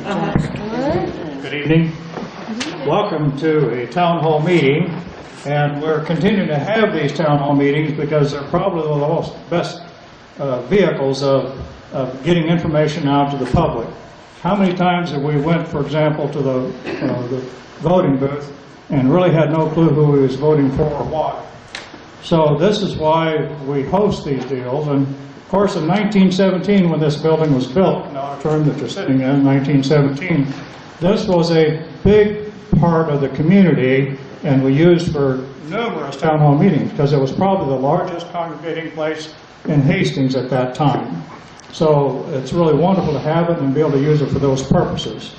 Good evening. Welcome to a town hall meeting, and we're continuing to have these town hall meetings because they're probably the best vehicles of getting information out to the public. How many times have we went, for example, to the voting booth and really had no clue who we was voting for or what? So this is why we host these deals. And of course, in 1917, when this building was built, the auditorium that you're sitting in 1917, this was a big part of the community, and we used for numerous town hall meetings because it was probably the largest congregating place in Hastings at that time. So it's really wonderful to have it and be able to use it for those purposes.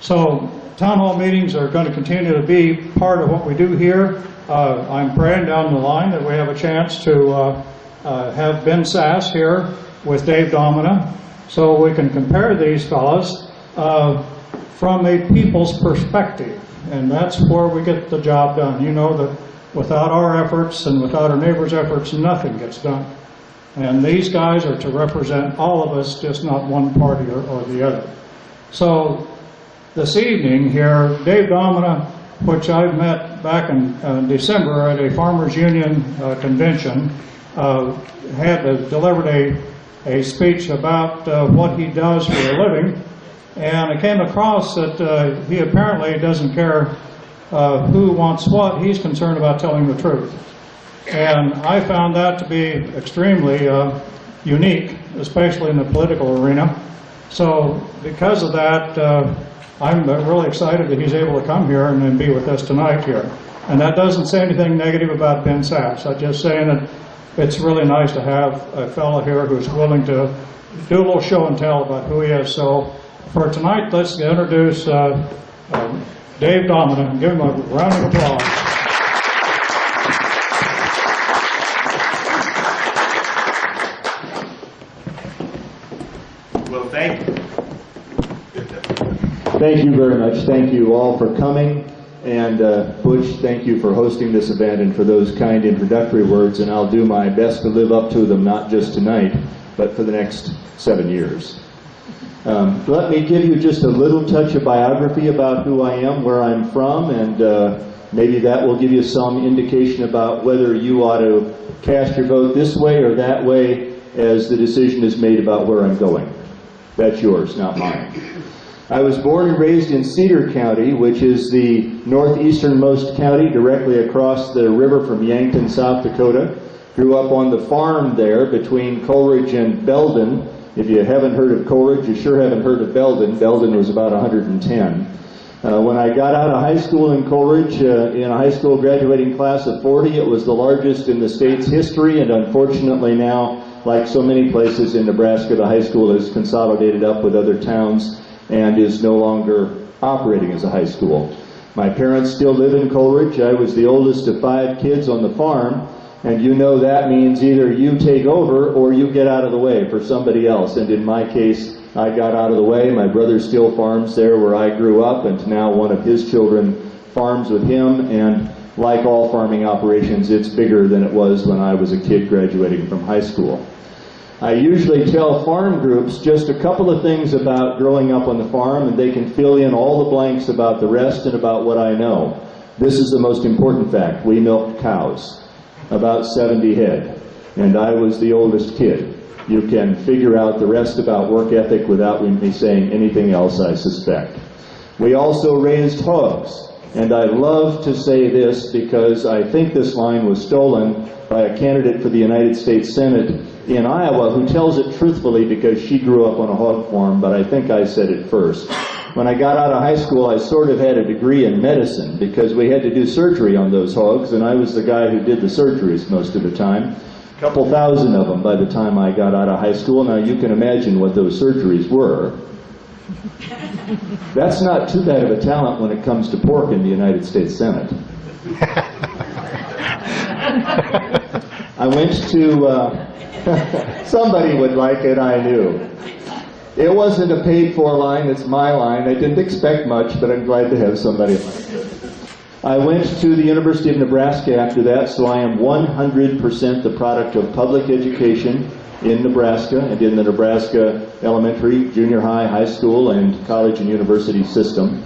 So town hall meetings are going to continue to be part of what we do here. I'm praying down the line that we have a chance to have Ben Sass here with Dave Domina, so we can compare these fellows from a people's perspective, and that's where we get the job done. You know that without our efforts and without our neighbors' efforts, nothing gets done. And these guys are to represent all of us, just not one party or the other. So this evening here, Dave Domina, which I met back in December at a Farmers Union convention, had delivered a speech about what he does for a living, and I came across that he apparently doesn't care who wants what. He's concerned about telling the truth. And I found that to be extremely unique, especially in the political arena. So because of that, I'm really excited that he's able to come here and then be with us tonight here. And that doesn't say anything negative about Ben Sass. I'm just saying that it's really nice to have a fellow here who's willing to do a little show and tell about who he is. So for tonight, let's introduce Dave Domina and give him a round of applause. Well, thank you. Thank you very much. Thank you all for coming. And Butch, thank you for hosting this event and for those kind introductory words. And I'll do my best to live up to them, not just tonight, but for the next 7 years. Let me give you just a little touch of biography about who I am, where I'm from, and maybe that will give you some indication about whether you ought to cast your vote this way or that way as the decision is made about where I'm going. That's yours, not mine. I was born and raised in Cedar County, which is the northeasternmost county directly across the river from Yankton, South Dakota. Grew up on the farm there between Coleridge and Belden. If you haven't heard of Coleridge, you sure haven't heard of Belden. Belden was about 110. When I got out of high school in Coleridge, in a high school graduating class of 40, it was the largest in the state's history, and unfortunately now, like so many places in Nebraska, the high school is consolidated up with other towns and is no longer operating as a high school. My parents still live in Coleridge. I was the oldest of 5 kids on the farm, and you know that means either you take over or you get out of the way for somebody else. And in my case, I got out of the way. My brother still farms there where I grew up, and now one of his children farms with him, and like all farming operations, it's bigger than it was when I was a kid graduating from high school. I usually tell farm groups just a couple of things about growing up on the farm, and they can fill in all the blanks about the rest and about what I know. This is the most important fact. We milked cows, about 70 head, and I was the oldest kid. You can figure out the rest about work ethic without me saying anything else, I suspect. We also raised hogs, and I love to say this because I think this line was stolen by a candidate for the United States Senate in Iowa who tells it truthfully because she grew up on a hog farm, but I think I said it first. When I got out of high school, I sort of had a degree in medicine because we had to do surgery on those hogs, and I was the guy who did the surgeries most of the time. A couple thousand of them by the time I got out of high school. Now you can imagine what those surgeries were. That's not too bad of a talent when it comes to pork in the United States Senate. I went to, somebody would like it, I knew. It wasn't a paid-for line, it's my line. I didn't expect much, but I'm glad to have somebody like it. I went to the University of Nebraska after that, so I am 100% the product of public education in Nebraska and in the Nebraska elementary, junior high, high school, and college and university system.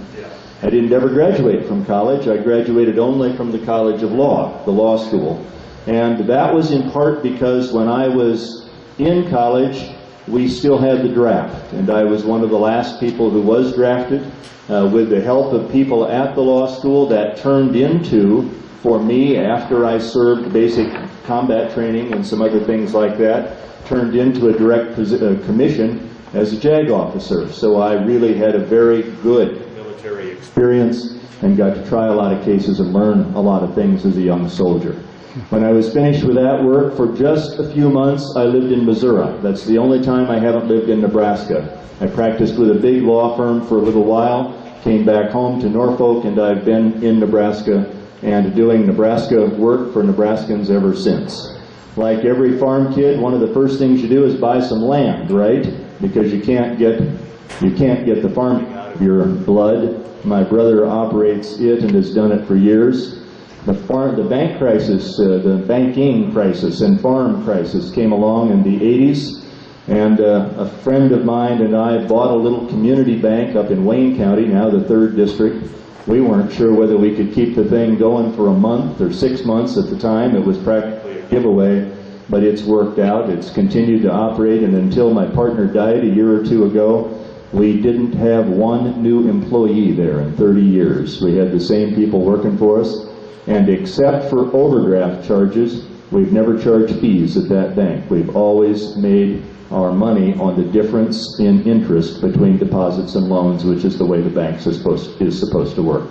I didn't ever graduate from college. I graduated only from the College of Law, the law school. And that was in part because when I was in college, we still had the draft. And I was one of the last people who was drafted. With the help of people at the law school, that turned into, for me, after I served basic combat training and some other things like that, turned into a direct commission as a JAG officer. So I really had a very good military experience and got to try a lot of cases and learn a lot of things as a young soldier. When I was finished with that work, for just a few months, I lived in Missouri. That's the only time I haven't lived in Nebraska. I practiced with a big law firm for a little while, came back home to Norfolk, and I've been in Nebraska and doing Nebraska work for Nebraskans ever since. Like every farm kid, one of the first things you do is buy some land, right? Because you can't get the farming out of your blood. My brother operates it and has done it for years. The bank crisis, the banking crisis and farm crisis came along in the 80s, and a friend of mine and I bought a little community bank up in Wayne County, now the 3rd District. We weren't sure whether we could keep the thing going for a month or 6 months at the time. It was practically a giveaway, but it's worked out. It's continued to operate, and until my partner died a year or two ago, we didn't have one new employee there in 30 years. We had the same people working for us, and except for overdraft charges, we've never charged fees at that bank. We've always made our money on the difference in interest between deposits and loans, which is the way the bank is supposed to work.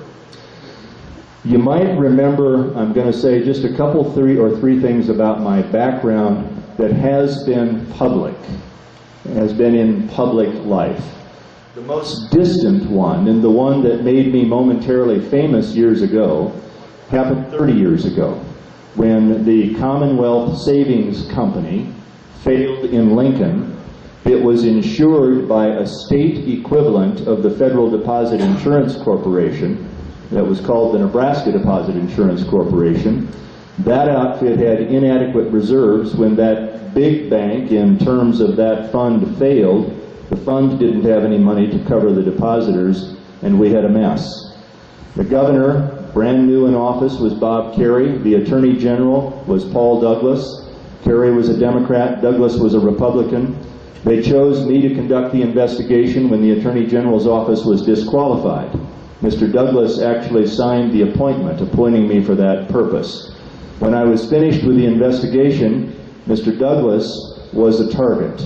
You might remember, I'm going to say just a couple, three things about my background that has been public, has been in public life. The most distant one, and the one that made me momentarily famous years ago, happened 30 years ago, when the Commonwealth Savings Company failed in Lincoln. It was insured by a state equivalent of the Federal Deposit Insurance Corporation that was called the Nebraska Deposit Insurance Corporation. That outfit had inadequate reserves. When that big bank, in terms of that fund, failed, the fund didn't have any money to cover the depositors, and we had a mess. The governor, brand new in office, was Bob Kerrey. The Attorney General was Paul Douglas. Kerry was a Democrat, Douglas was a Republican. They chose me to conduct the investigation when the Attorney General's office was disqualified. Mr. Douglas actually signed the appointment, appointing me for that purpose. When I was finished with the investigation, Mr. Douglas was a target.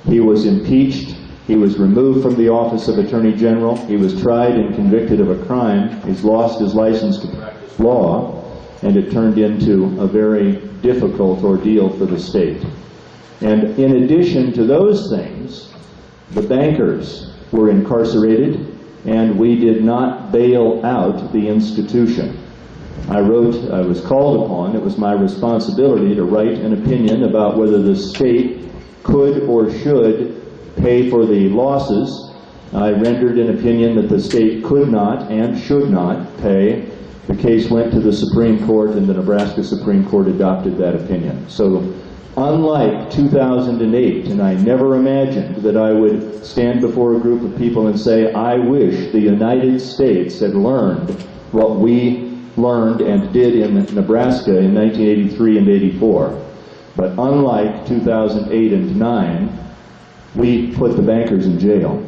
He was impeached. He was removed from the office of Attorney General. He was tried and convicted of a crime. He's lost his license to practice law, and it turned into a very difficult ordeal for the state. And in addition to those things, the bankers were incarcerated, and we did not bail out the institution. I was called upon, it was my responsibility to write an opinion about whether the state could or should pay for the losses. I rendered an opinion that the state could not and should not pay. The case went to the Supreme Court, and the Nebraska Supreme Court adopted that opinion. So, unlike 2008, and I never imagined that I would stand before a group of people and say, I wish the United States had learned what we learned and did in Nebraska in 1983 and 84. But unlike 2008 and 9, we put the bankers in jail.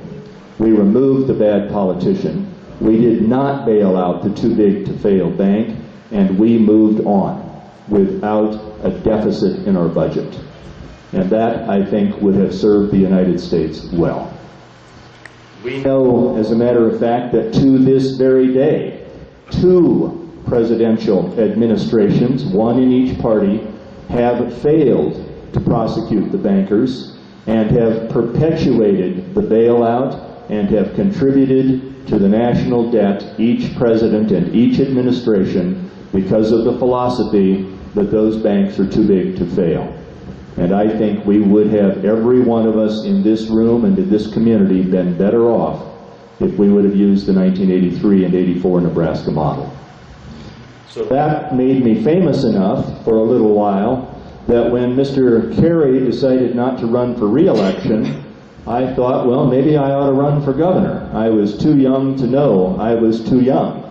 We removed the bad politician. We did not bail out the too-big-to-fail bank, and we moved on without a deficit in our budget. And that, I think, would have served the United States well. We know, as a matter of fact, that to this very day, 2 presidential administrations, one in each party, have failed to prosecute the bankers and have perpetuated the bailout and have contributed to the national debt, each president and each administration, because of the philosophy that those banks are too big to fail. And I think we would have, every one of us in this room and in this community, been better off if we would have used the 1983 and 84 Nebraska model. So that made me famous enough for a little while that when Mr. Kerry decided not to run for re-election, I thought, well, maybe I ought to run for governor. I was too young to know I was too young.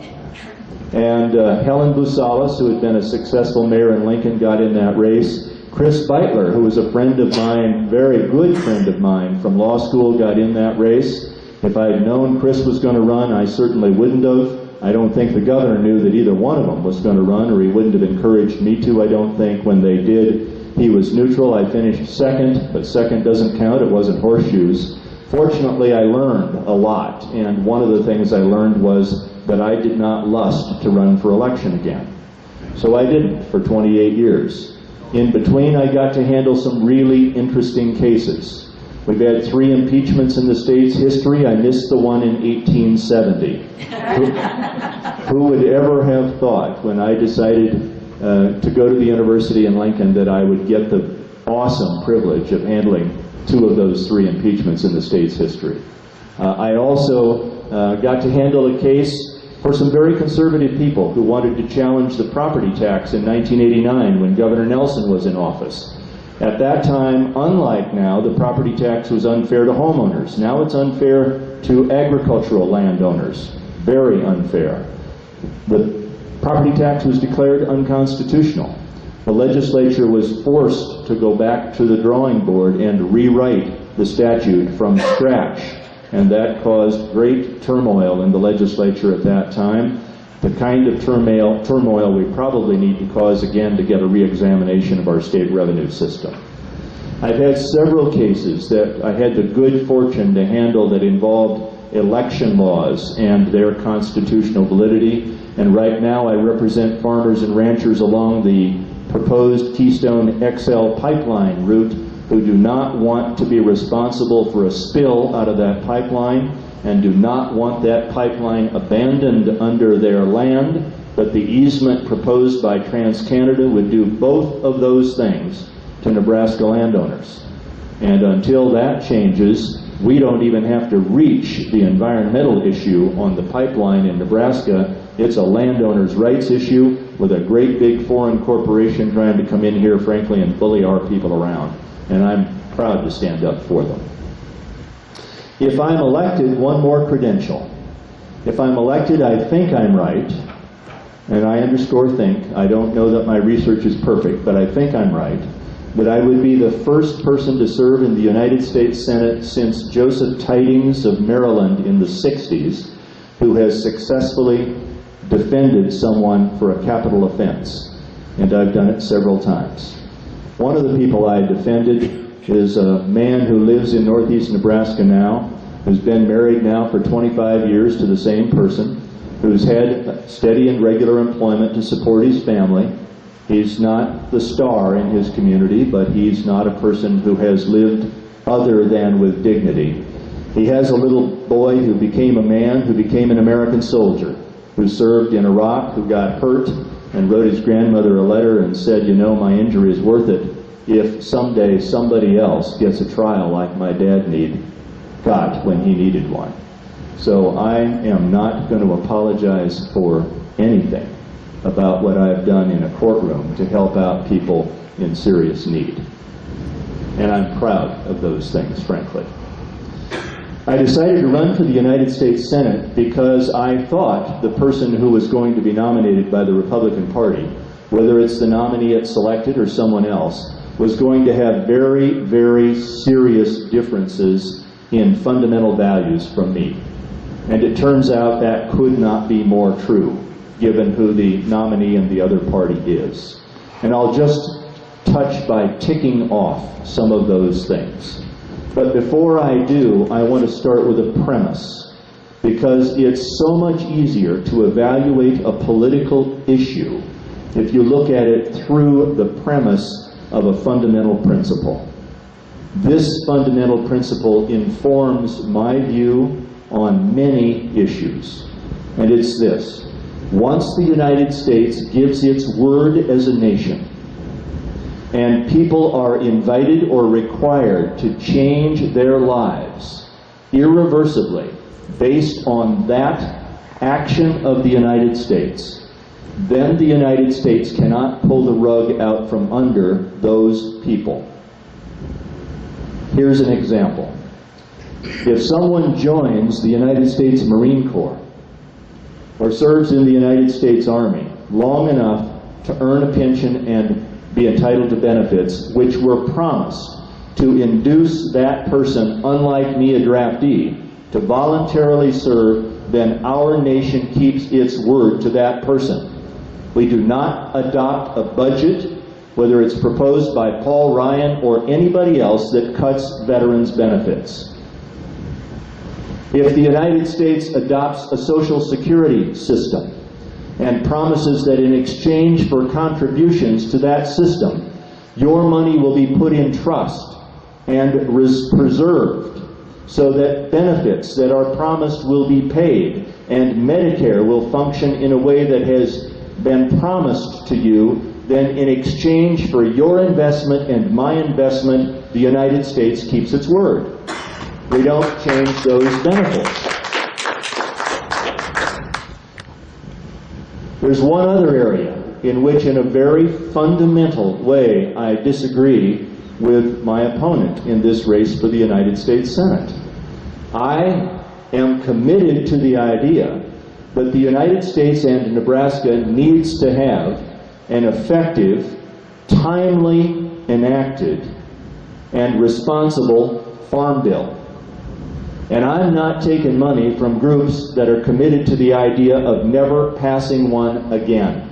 And Helen Busalis, who had been a successful mayor in Lincoln, got in that race. Chris Beitler, who was a friend of mine, very good friend of mine from law school, got in that race. If I had known Chris was going to run, I certainly wouldn't have. I don't think the governor knew that either one of them was going to run, or he wouldn't have encouraged me to. I don't think when they did, he was neutral. I finished second, but second doesn't count. It wasn't horseshoes. Fortunately, I learned a lot, and one of the things I learned was that I did not lust to run for election again. So I didn't for 28 years. In between, I got to handle some really interesting cases. We've had 3 impeachments in the state's history. I missed the one in 1870. Who would ever have thought, when I decided to go to the university in Lincoln, that I would get the awesome privilege of handling 2 of those 3 impeachments in the state's history. I also got to handle a case for some very conservative people who wanted to challenge the property tax in 1989 when Governor Nelson was in office. At that time, unlike now, the property tax was unfair to homeowners. Now it's unfair to agricultural landowners. Very unfair. The property tax was declared unconstitutional. The legislature was forced to go back to the drawing board and rewrite the statute from scratch. And that caused great turmoil in the legislature at that time, the kind of turmoil we probably need to cause again to get a re-examination of our state revenue system. I've had several cases that I had the good fortune to handle that involved election laws and their constitutional validity, and right now I represent farmers and ranchers along the proposed Keystone XL pipeline route who do not want to be responsible for a spill out of that pipeline and do not want that pipeline abandoned under their land, but the easement proposed by TransCanada would do both of those things to Nebraska landowners. And until that changes, we don't even have to reach the environmental issue on the pipeline in Nebraska. It's a landowner's rights issue with a great big foreign corporation trying to come in here, frankly, and bully our people around. And I'm proud to stand up for them. If I'm elected, one more credential. If I'm elected, I think I'm right, and I underscore think. I don't know that my research is perfect, but I think I'm right, that I would be the first person to serve in the United States Senate since Joseph Tidings of Maryland in the 60s, who has successfully defended someone for a capital offense. And I've done it several times. One of the people I defended is a man who lives in northeast Nebraska now, who's been married now for 25 years to the same person, who's had steady and regular employment to support his family. He's not the star in his community, but he's not a person who has lived other than with dignity. He has a little boy who became a man, who became an American soldier, who served in Iraq, who got hurt, and wrote his grandmother a letter and said, you know, my injury is worth it if someday somebody else gets a trial like my dad got when he needed one. So I am not going to apologize for anything about what I've done in a courtroom to help out people in serious need. And I'm proud of those things, frankly. I decided to run for the United States Senate because I thought the person who was going to be nominated by the Republican Party, whether it's the nominee it selected or someone else, was going to have very, very serious differences in fundamental values from me. And it turns out that could not be more true, given who the nominee and the other party is. And I'll just touch by ticking off some of those things. But before I do, I want to start with a premise, because it's so much easier to evaluate a political issue if you look at it through the premise of a fundamental principle. This fundamental principle informs my view on many issues, and it's this: once the United States gives its word as a nation, and people are invited or required to change their lives irreversibly based on that action of the United States, then the United States cannot pull the rug out from under those people. Here's an example. If someone joins the United States Marine Corps or serves in the United States Army long enough to earn a pension and be entitled to benefits, which were promised to induce that person, unlike me, a draftee, to voluntarily serve, then our nation keeps its word to that person. We do not adopt a budget, whether it's proposed by Paul Ryan or anybody else, that cuts veterans' benefits. If the United States adopts a Social Security system and promises that in exchange for contributions to that system, your money will be put in trust and preserved so that benefits that are promised will be paid and Medicare will function in a way that has been promised to you, then in exchange for your investment and my investment, the United States keeps its word. We don't change those benefits. There's one other area in which, in a very fundamental way, I disagree with my opponent in this race for the United States Senate. I am committed to the idea that the United States and Nebraska needs to have an effective, timely enacted, and responsible farm bill. And I'm not taking money from groups that are committed to the idea of never passing one again.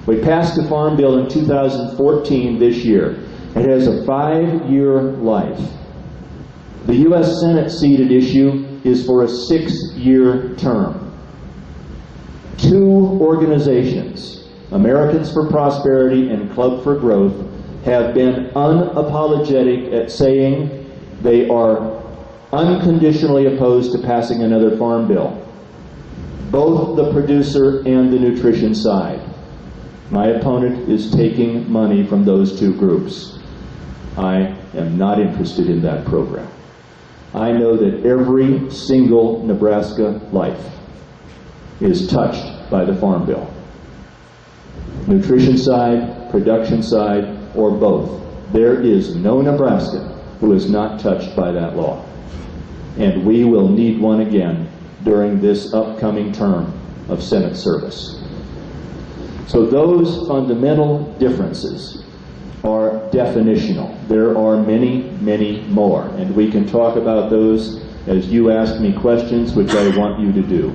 We passed a farm bill in 2014 this year. It has a 5-year life. The U.S. Senate seat at issue is for a 6-year term. 2 organizations, Americans for Prosperity and Club for Growth, have been unapologetic at saying they are unconditionally opposed to passing another farm bill, both the producer and the nutrition side. My opponent is taking money from those 2 groups. I am not interested in that program. I know that every single Nebraska life is touched by the farm bill. Nutrition side, production side, or both. There is no Nebraskan who is not touched by that law. And we will need one again during this upcoming term of Senate service. So those fundamental differences are definitional. There are many, many more, and we can talk about those as you ask me questions, which I want you to do.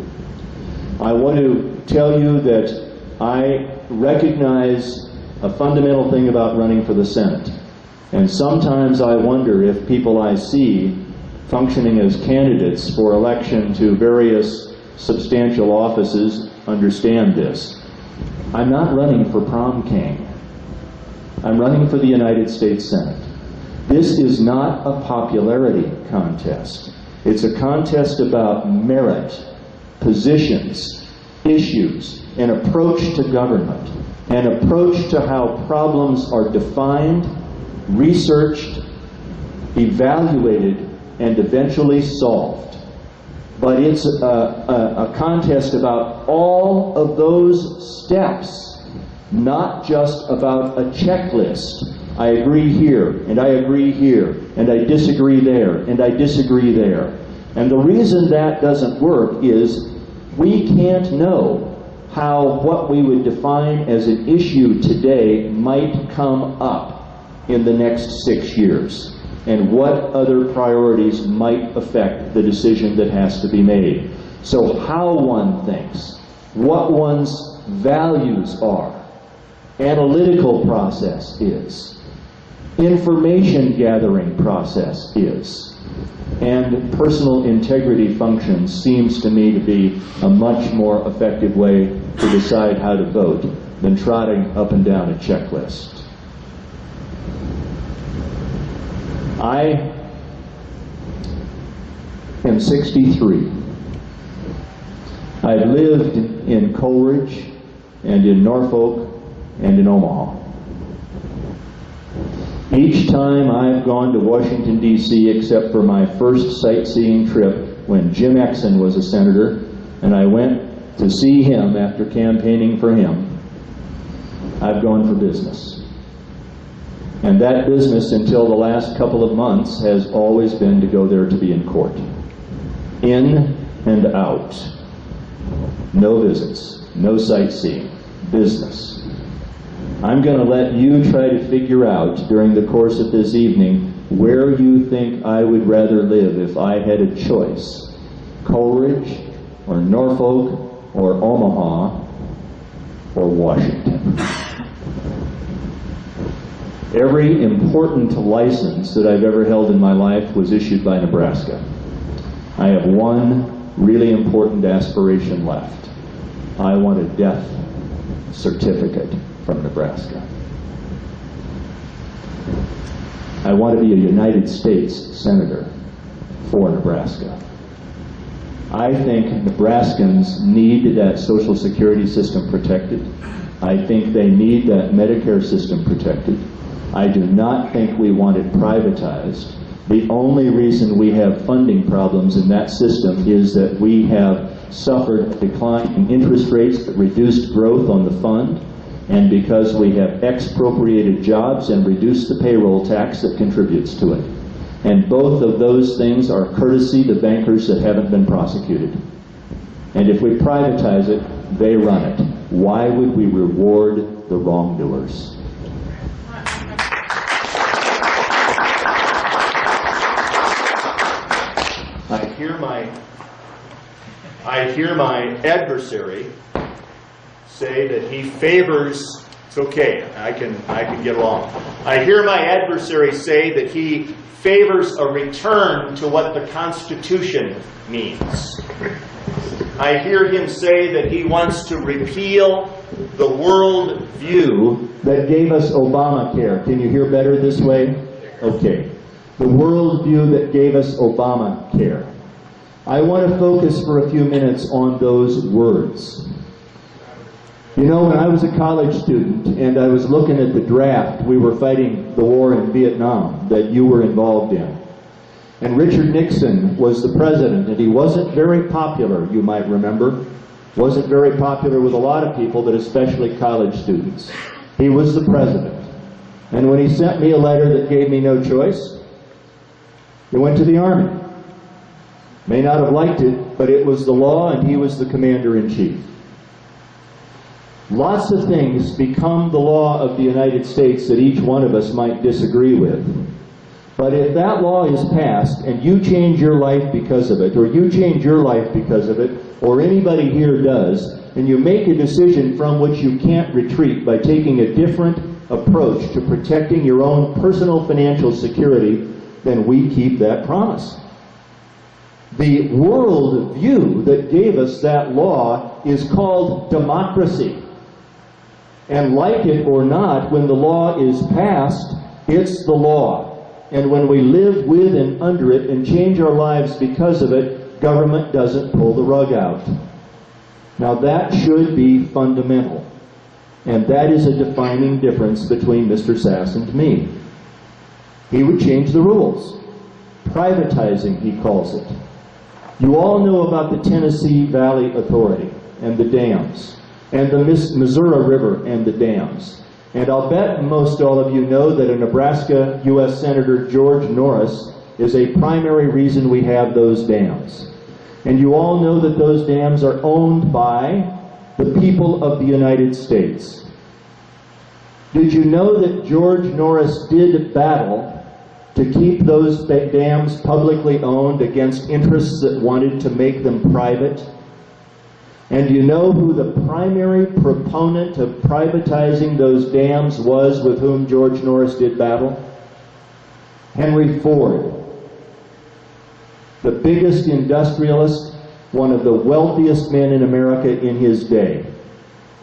I want to tell you that I recognize a fundamental thing about running for the Senate, and sometimes I wonder if people I see functioning as candidates for election to various substantial offices understand this. I'm not running for prom king. I'm running for the United States Senate. This is not a popularity contest. It's a contest about merit, positions, issues, an approach to government, an approach to how problems are defined, researched, evaluated, and eventually solved. But it's a contest about all of those steps, not just about a checklist. I agree here, and I agree here, and I disagree there, and I disagree there. And the reason that doesn't work is we can't know how what we would define as an issue today might come up in the next 6 years, and what other priorities might affect the decision that has to be made. So how one thinks, what one's values are, analytical process is, information gathering process is, and personal integrity functions seems to me to be a much more effective way to decide how to vote than trotting up and down a checklist. I am 63. I've lived in Coleridge and in Norfolk and in Omaha. Each time I've gone to Washington, D.C., except for my first sightseeing trip when Jim Exon was a senator, and I went to see him after campaigning for him, I've gone for business. And that business until the last couple of months has always been to go there to be in court. In and out. No visits, no sightseeing, business. I'm going to let you try to figure out during the course of this evening where you think I would rather live if I had a choice. Coleridge, or Norfolk, or Omaha, or Washington. Every important license that I've ever held in my life was issued by Nebraska. I have one really important aspiration left. I want a death certificate from Nebraska. I want to be a United States Senator for Nebraska. I think Nebraskans need that Social Security system protected. I think they need that Medicare system protected. I do not think we want it privatized. The only reason we have funding problems in that system is that we have suffered a decline in interest rates that reduced growth on the fund, and because we have expropriated jobs and reduced the payroll tax that contributes to it. And both of those things are courtesy to bankers that haven't been prosecuted. And if we privatize it, they run it. Why would we reward the wrongdoers? I hear my adversary say that he favors, it's okay, I can get along. I hear my adversary say that he favors a return to what the Constitution means. I hear him say that he wants to repeal the world view that gave us Obamacare. Can you hear better this way? Okay. The world view that gave us Obamacare. I want to focus for a few minutes on those words. You know, when I was a college student and I was looking at the draft, we were fighting the war in Vietnam that you were involved in. And Richard Nixon was the president, and he wasn't very popular, you might remember. Wasn't very popular with a lot of people, but especially college students. He was the president. And when he sent me a letter that gave me no choice, he went to the Army. May not have liked it, but it was the law, and he was the commander-in-chief. Lots of things become the law of the United States that each one of us might disagree with. But if that law is passed, and you change your life because of it, or you change your life because of it, or anybody here does, and you make a decision from which you can't retreat by taking a different approach to protecting your own personal financial security, then we keep that promise. The world view that gave us that law is called democracy. And like it or not, when the law is passed, it's the law. And when we live with and under it and change our lives because of it, government doesn't pull the rug out. Now that should be fundamental. And that is a defining difference between Mr. Sass and me. He would change the rules. Privatizing, he calls it. You all know about the Tennessee Valley Authority and the dams, and the Missouri River and the dams. And I'll bet most all of you know that a Nebraska U.S. Senator George Norris is a primary reason we have those dams. And you all know that those dams are owned by the people of the United States. Did you know that George Norris did battle to keep those dams publicly owned against interests that wanted to make them private? And do you know who the primary proponent of privatizing those dams was with whom George Norris did battle? Henry Ford, the biggest industrialist, one of the wealthiest men in America in his day.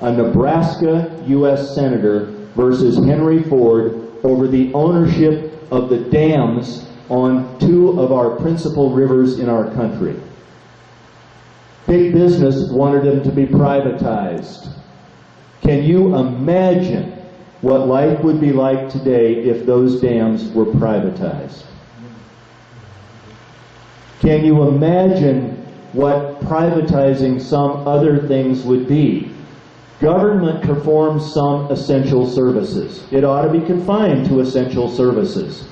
A Nebraska U.S. Senator versus Henry Ford over the ownership of the dams on two of our principal rivers in our country. Big business wanted them to be privatized. Can you imagine what life would be like today if those dams were privatized? Can you imagine what privatizing some other things would be. Government performs some essential services. It ought to be confined to essential services.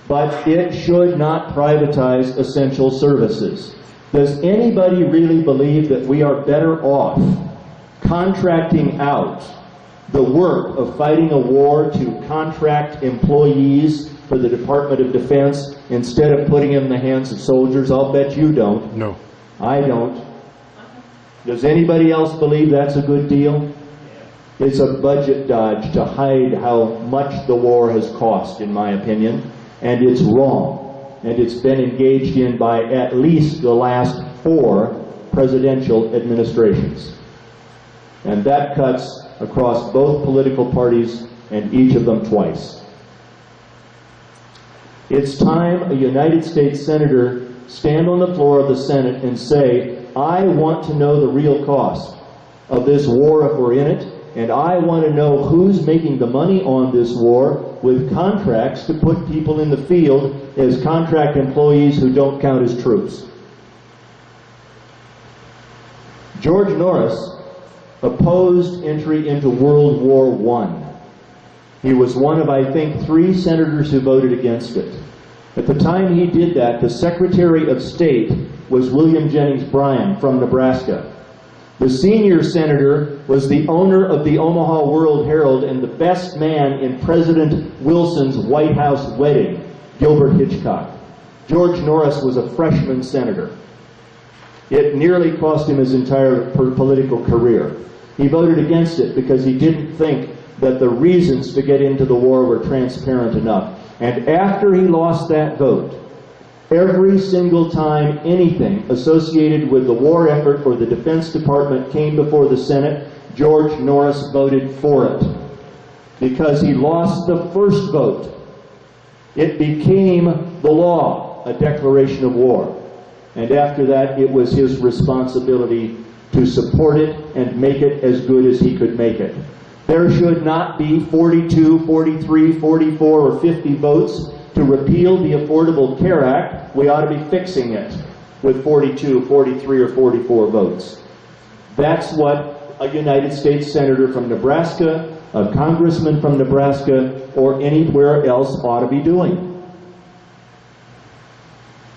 But it should not privatize essential services. Does anybody really believe that we are better off contracting out the work of fighting a war to contract employees for the Department of Defense instead of putting it in the hands of soldiers? I'll bet you don't. No. I don't. Does anybody else believe that's a good deal? It's a budget dodge to hide how much the war has cost, in my opinion, and it's wrong. And it's been engaged in by at least the last 4 presidential administrations. And that cuts across both political parties, and each of them twice. It's time a United States Senator stand on the floor of the Senate and say, I want to know the real cost of this war if we're in it, and I want to know who's making the money on this war with contracts to put people in the field as contract employees who don't count as troops. George Norris opposed entry into World War I. He was one of, I think, 3 senators who voted against it. At the time he did that, the Secretary of State was William Jennings Bryan from Nebraska. The senior senator was the owner of the Omaha World Herald and the best man in President Wilson's White House wedding, Gilbert Hitchcock. George Norris was a freshman senator. It nearly cost him his entire political career. He voted against it because he didn't think that the reasons to get into the war were transparent enough. And after he lost that vote, every single time anything associated with the war effort or the Defense Department came before the Senate, George Norris voted for it. Because he lost the first vote, it became the law, a declaration of war. And after that, it was his responsibility to support it and make it as good as he could make it. There should not be 42, 43, 44, or 50 votes to repeal the Affordable Care Act. We ought to be fixing it with 42, 43, or 44 votes. That's what a United States Senator from Nebraska, a congressman from Nebraska, or anywhere else ought to be doing.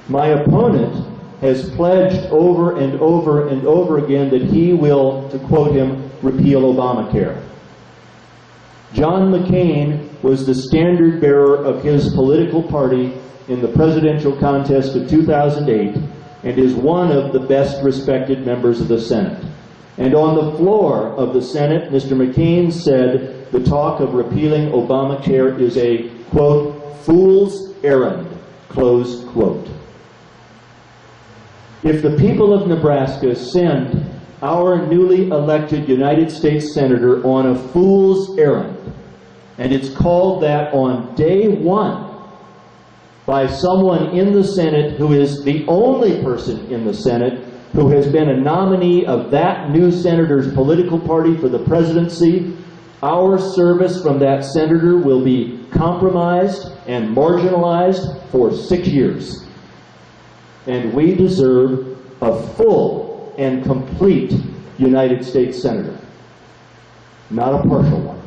My opponent has pledged over and over and over again that he will, to quote him, repeal Obamacare. John McCain was the standard bearer of his political party in the presidential contest of 2008 and is one of the best respected members of the Senate. And on the floor of the Senate, Mr. McCain said the talk of repealing Obamacare is a, quote, fool's errand, close quote. If the people of Nebraska send our newly elected United States Senator on a fool's errand, and it's called that on day 1 by someone in the Senate who is the only person in the Senate who has been a nominee of that new senator's political party for the presidency, our service from that senator will be compromised and marginalized for 6 years. And we deserve a full and complete United States Senator, not a partial one.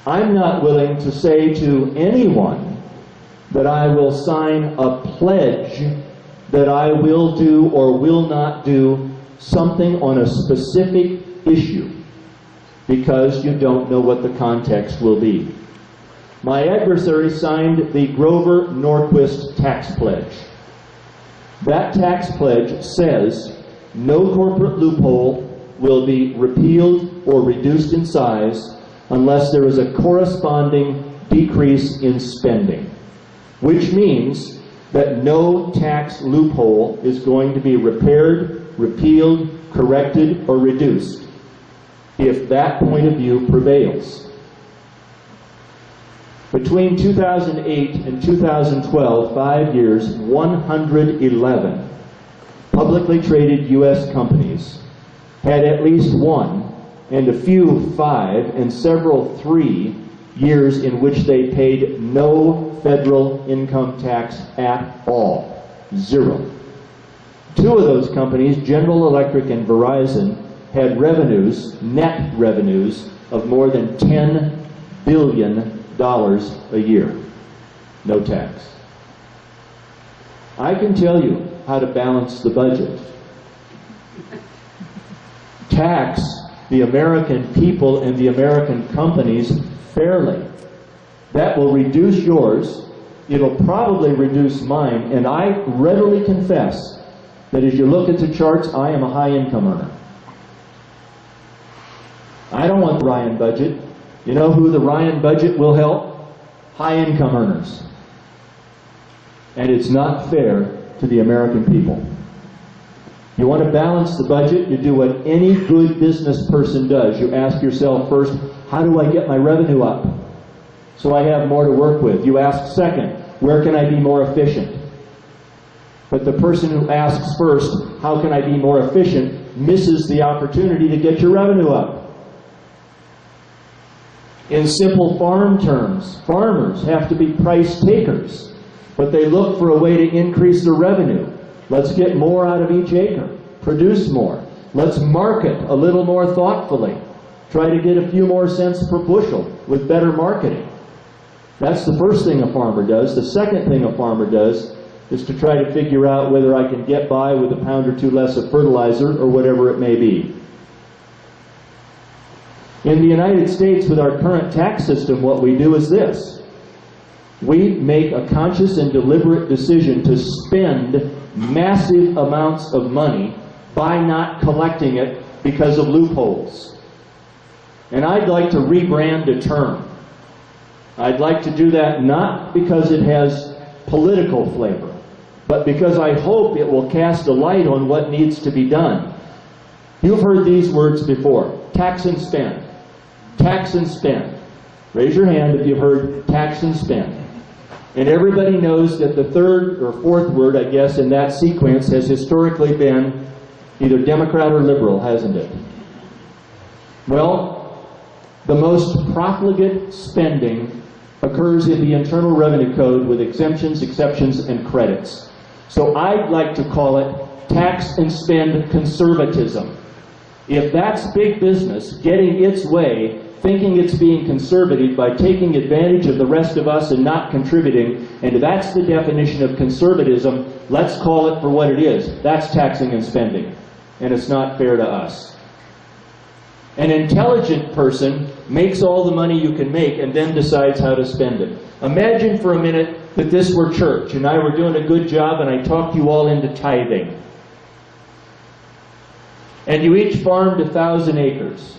I'm not willing to say to anyone that I will sign a pledge that I will do or will not do something on a specific issue because you don't know what the context will be. My adversary signed the Grover Norquist tax pledge. That tax pledge says no corporate loophole will be repealed or reduced in size unless there is a corresponding decrease in spending, which means that no tax loophole is going to be repaired, repealed, corrected, or reduced if that point of view prevails. Between 2008 and 2012, 5 years, 111 publicly traded U.S. companies had at least 1, and a few 5, and several 3 years in which they paid no federal income tax at all. 0. Two of those companies, General Electric and Verizon, had revenues, net revenues, of more than $10 billion a year. No tax. I can tell you how to balance the budget. Tax the American people and the American companies fairly. That will reduce yours. It'll probably reduce mine. And I readily confess that as you look at the charts, I am a high income earner. I don't want the Ryan budget. You know who the Ryan budget will help? High income earners. And it's not fair to the American people. You want to balance the budget, you do what any good business person does. You ask yourself first, how do I get my revenue up so I have more to work with? You ask second, where can I be more efficient? But the person who asks first, how can I be more efficient, misses the opportunity to get your revenue up. In simple farm terms, farmers have to be price takers, but they look for a way to increase their revenue. Let's get more out of each acre, produce more. Let's market a little more thoughtfully. Try to get a few more cents per bushel with better marketing. That's the first thing a farmer does. The second thing a farmer does is to try to figure out whether I can get by with a pound or two less of fertilizer or whatever it may be. In the United States, with our current tax system, what we do is this. We make a conscious and deliberate decision to spend massive amounts of money by not collecting it because of loopholes. And I'd like to rebrand a term. I'd like to do that not because it has political flavor, but because I hope it will cast a light on what needs to be done. You've heard these words before, tax and spend. Tax and spend. Raise your hand if you've heard tax and spend. And everybody knows that the third or fourth word, I guess, in that sequence has historically been either Democrat or liberal, hasn't it? Well, the most profligate spending occurs in the Internal Revenue Code with exemptions, exceptions, and credits. So I'd like to call it tax and spend conservatism. If that's big business getting its way, thinking it's being conservative by taking advantage of the rest of us and not contributing, and that's the definition of conservatism, let's call it for what it is. That's taxing and spending, and it's not fair to us. An intelligent person makes all the money you can make and then decides how to spend it. Imagine for a minute that this were church and I were doing a good job and I talked you all into tithing. And you each farmed 1,000 acres.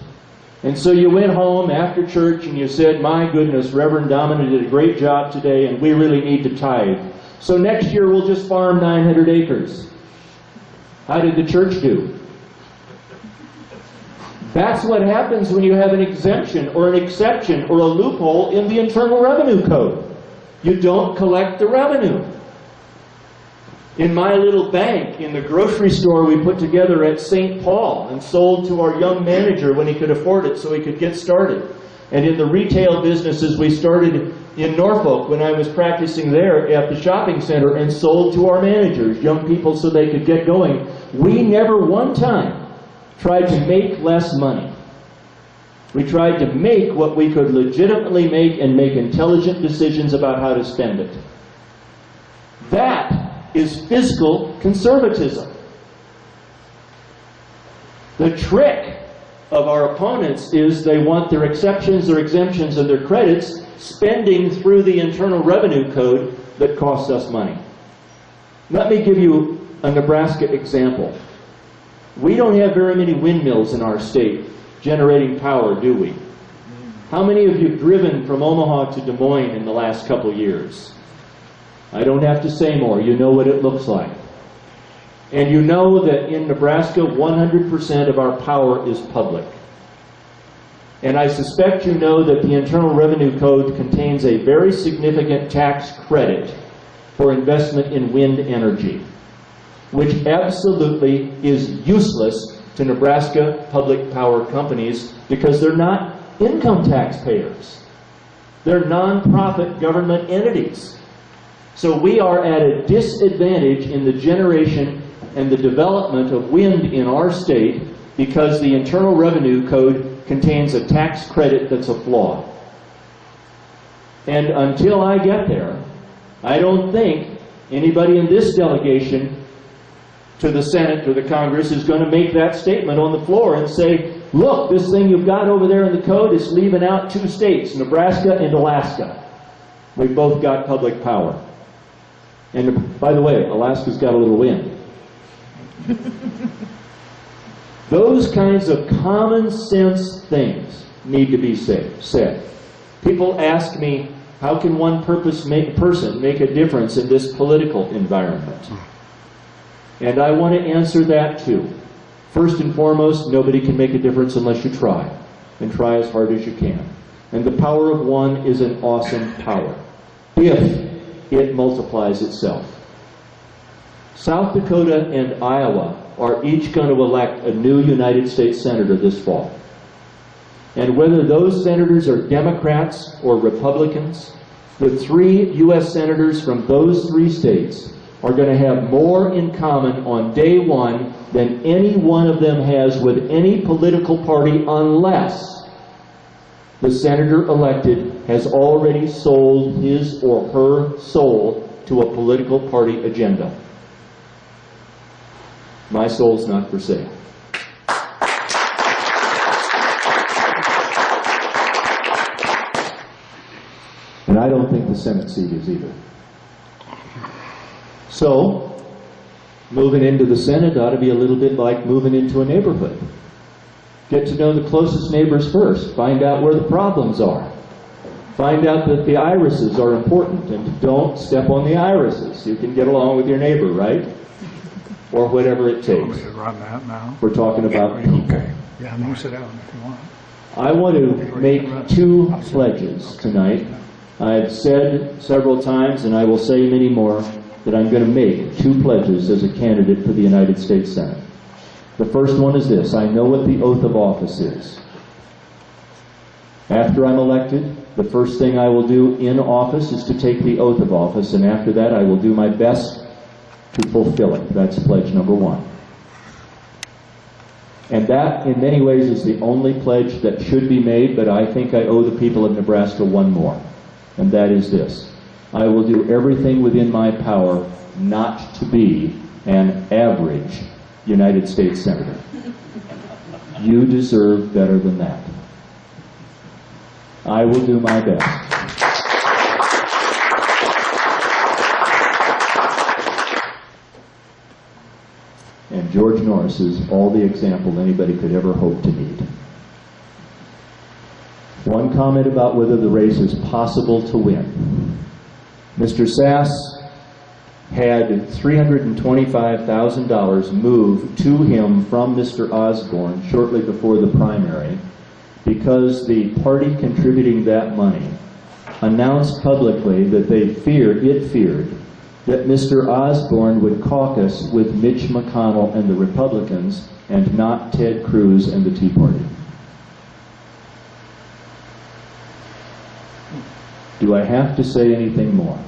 And so you went home after church and you said, my goodness, Reverend Domina did a great job today and we really need to tithe. So next year we'll just farm 900 acres. How did the church do? That's what happens when you have an exemption or an exception or a loophole in the Internal Revenue Code. You don't collect the revenue. In my little bank, in the grocery store we put together at St. Paul and sold to our young manager when he could afford it so he could get started. And in the retail businesses we started in Norfolk when I was practicing there at the shopping center and sold to our managers, young people, so they could get going. We never one time tried to make less money. We tried to make what we could legitimately make and make intelligent decisions about how to spend it. That is fiscal conservatism. The trick of our opponents is they want their exceptions, their exemptions, and their credits spending through the Internal Revenue Code that costs us money. Let me give you a Nebraska example. We don't have very many windmills in our state generating power, do we? How many of you have driven from Omaha to Des Moines in the last couple years? I don't have to say more. You know what it looks like. And you know that in Nebraska, 100% of our power is public. And I suspect you know that the Internal Revenue Code contains a very significant tax credit for investment in wind energy, which absolutely is useless to Nebraska public power companies because they're not income taxpayers. They're non-profit government entities. So we are at a disadvantage in the generation and the development of wind in our state because the Internal Revenue Code contains a tax credit that's a flaw. And until I get there, I don't think anybody in this delegation to the Senate or the Congress is going to make that statement on the floor and say, look, this thing you've got over there in the code is leaving out 2 states, Nebraska and Alaska. We've both got public power. And by the way, Alaska's got a little wind. Those kinds of common sense things need to be said. People ask me, how can one person make a difference in this political environment? And I want to answer that too. First and foremost, nobody can make a difference unless you try. And try as hard as you can. And the power of one is an awesome power, if it multiplies itself. South Dakota and Iowa are each going to elect a new United States Senator this fall. And whether those senators are Democrats or Republicans, the 3 U.S. senators from those 3 states are going to have more in common on day one than any one of them has with any political party, unless the senator elected has already sold his or her soul to a political party agenda. My soul's not for sale. And I don't think the Senate seat is either. So, moving into the Senate ought to be a little bit like moving into a neighborhood. Get to know the closest neighbors first. Find out where the problems are. Find out that the irises are important, and don't step on the irises. You can get along with your neighbor, right? Or whatever it takes. Run that now. We're talking about people. Okay. Yeah, you sit down if you want. I want to make 2 pledges tonight. I've said several times, and I will say many more, that I'm going to make 2 pledges as a candidate for the United States Senate. The first one is this: I know what the oath of office is. After I'm elected, the first thing I will do in office is to take the oath of office, and after that I will do my best to fulfill it. That's pledge number 1. And that, in many ways, is the only pledge that should be made, but I think I owe the people of Nebraska one more, and that is this: I will do everything within my power not to be an average United States Senator. You deserve better than that. I will do my best. And George Norris is all the example anybody could ever hope to need. One comment about whether the race is possible to win. Mr. Sass had $325,000 moved to him from Mr. Osborne shortly before the primary because the party contributing that money announced publicly that it feared that Mr. Osborne would caucus with Mitch McConnell and the Republicans and not Ted Cruz and the Tea Party. Do I have to say anything more?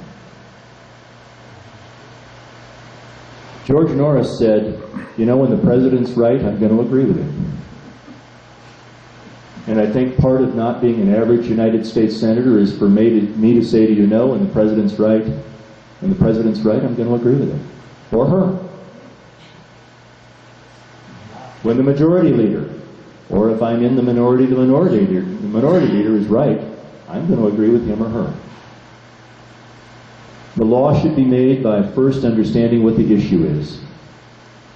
George Norris said, you know, when the president's right, I'm going to agree with him. And I think part of not being an average United States Senator is for me to say to you, no, when the president's right, I'm going to agree with him. Or her. When the majority leader, or if I'm in the minority, the minority leader is right, I'm going to agree with him or her. The law should be made by first understanding what the issue is.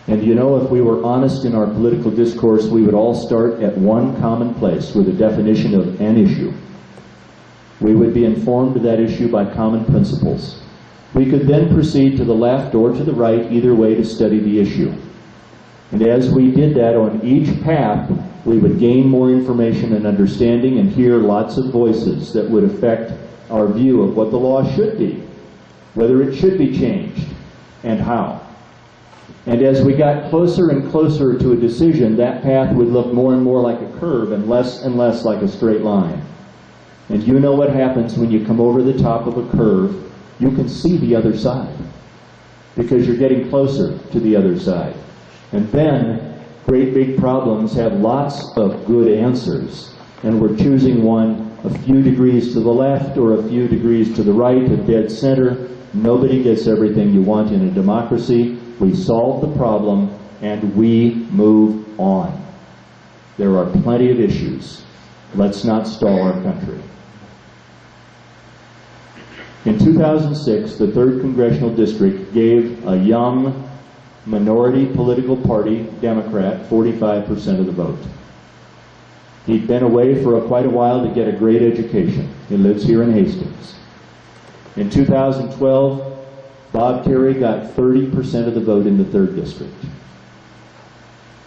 And you know, if we were honest in our political discourse, we would all start at one common place with a definition of an issue. We would be informed of that issue by common principles. We could then proceed to the left or to the right, either way, to study the issue. And as we did that on each path, we would gain more information and understanding and hear lots of voices that would affect our view of what the law should be, whether it should be changed, and how. And as we got closer and closer to a decision, that path would look more and more like a curve and less like a straight line. And you know what happens when you come over the top of a curve. You can see the other side. because you're getting closer to the other side. And then great big problems have lots of good answers, and we're choosing one a few degrees to the left or a few degrees to the right, a dead center. Nobody gets everything you want in a democracy. We solve the problem and we move on. There are plenty of issues. Let's not stall our country. In 2006, the 3rd Congressional District gave a young minority political party, Democrat, 45% of the vote. He'd been away for quite a while to get a great education. He lives here in Hastings. In 2012, Bob Terry got 30% of the vote in the 3rd District.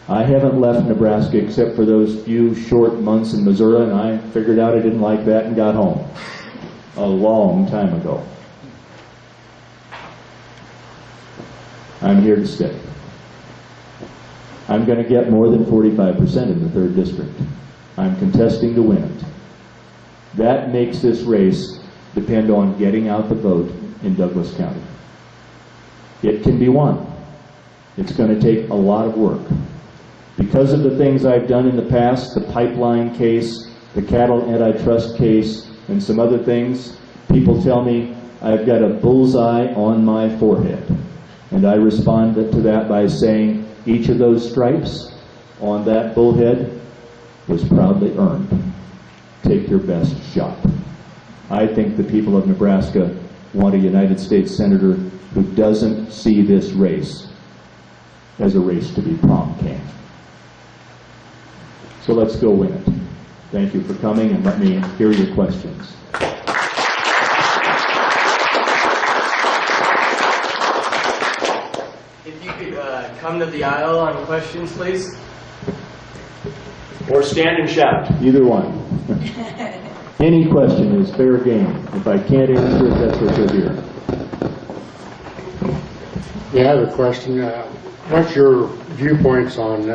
I haven't left Nebraska except for those few short months in Missouri, and I figured out I didn't like that and got home a long time ago. I'm here to stay. I'm going to get more than 45% in the 3rd District. I'm contesting to win it. That makes this race depend on getting out the vote in Douglas County. It can be won. It's going to take a lot of work. Because of the things I've done in the past, the pipeline case, the cattle antitrust case, and some other things, people tell me I've got a bullseye on my forehead. And I respond to that by saying each of those stripes on that bullhead was proudly earned. Take your best shot. I think the people of Nebraska want a United States Senator who doesn't see this race as a race to be prom king. So let's go win it. Thank you for coming, and let me hear your questions. If you could come to the aisle on questions, please. Or stand and shout. Either one. Any question is fair game. If I can't answer it, that's what you'll hear. Yeah, I have a question. What's your viewpoints on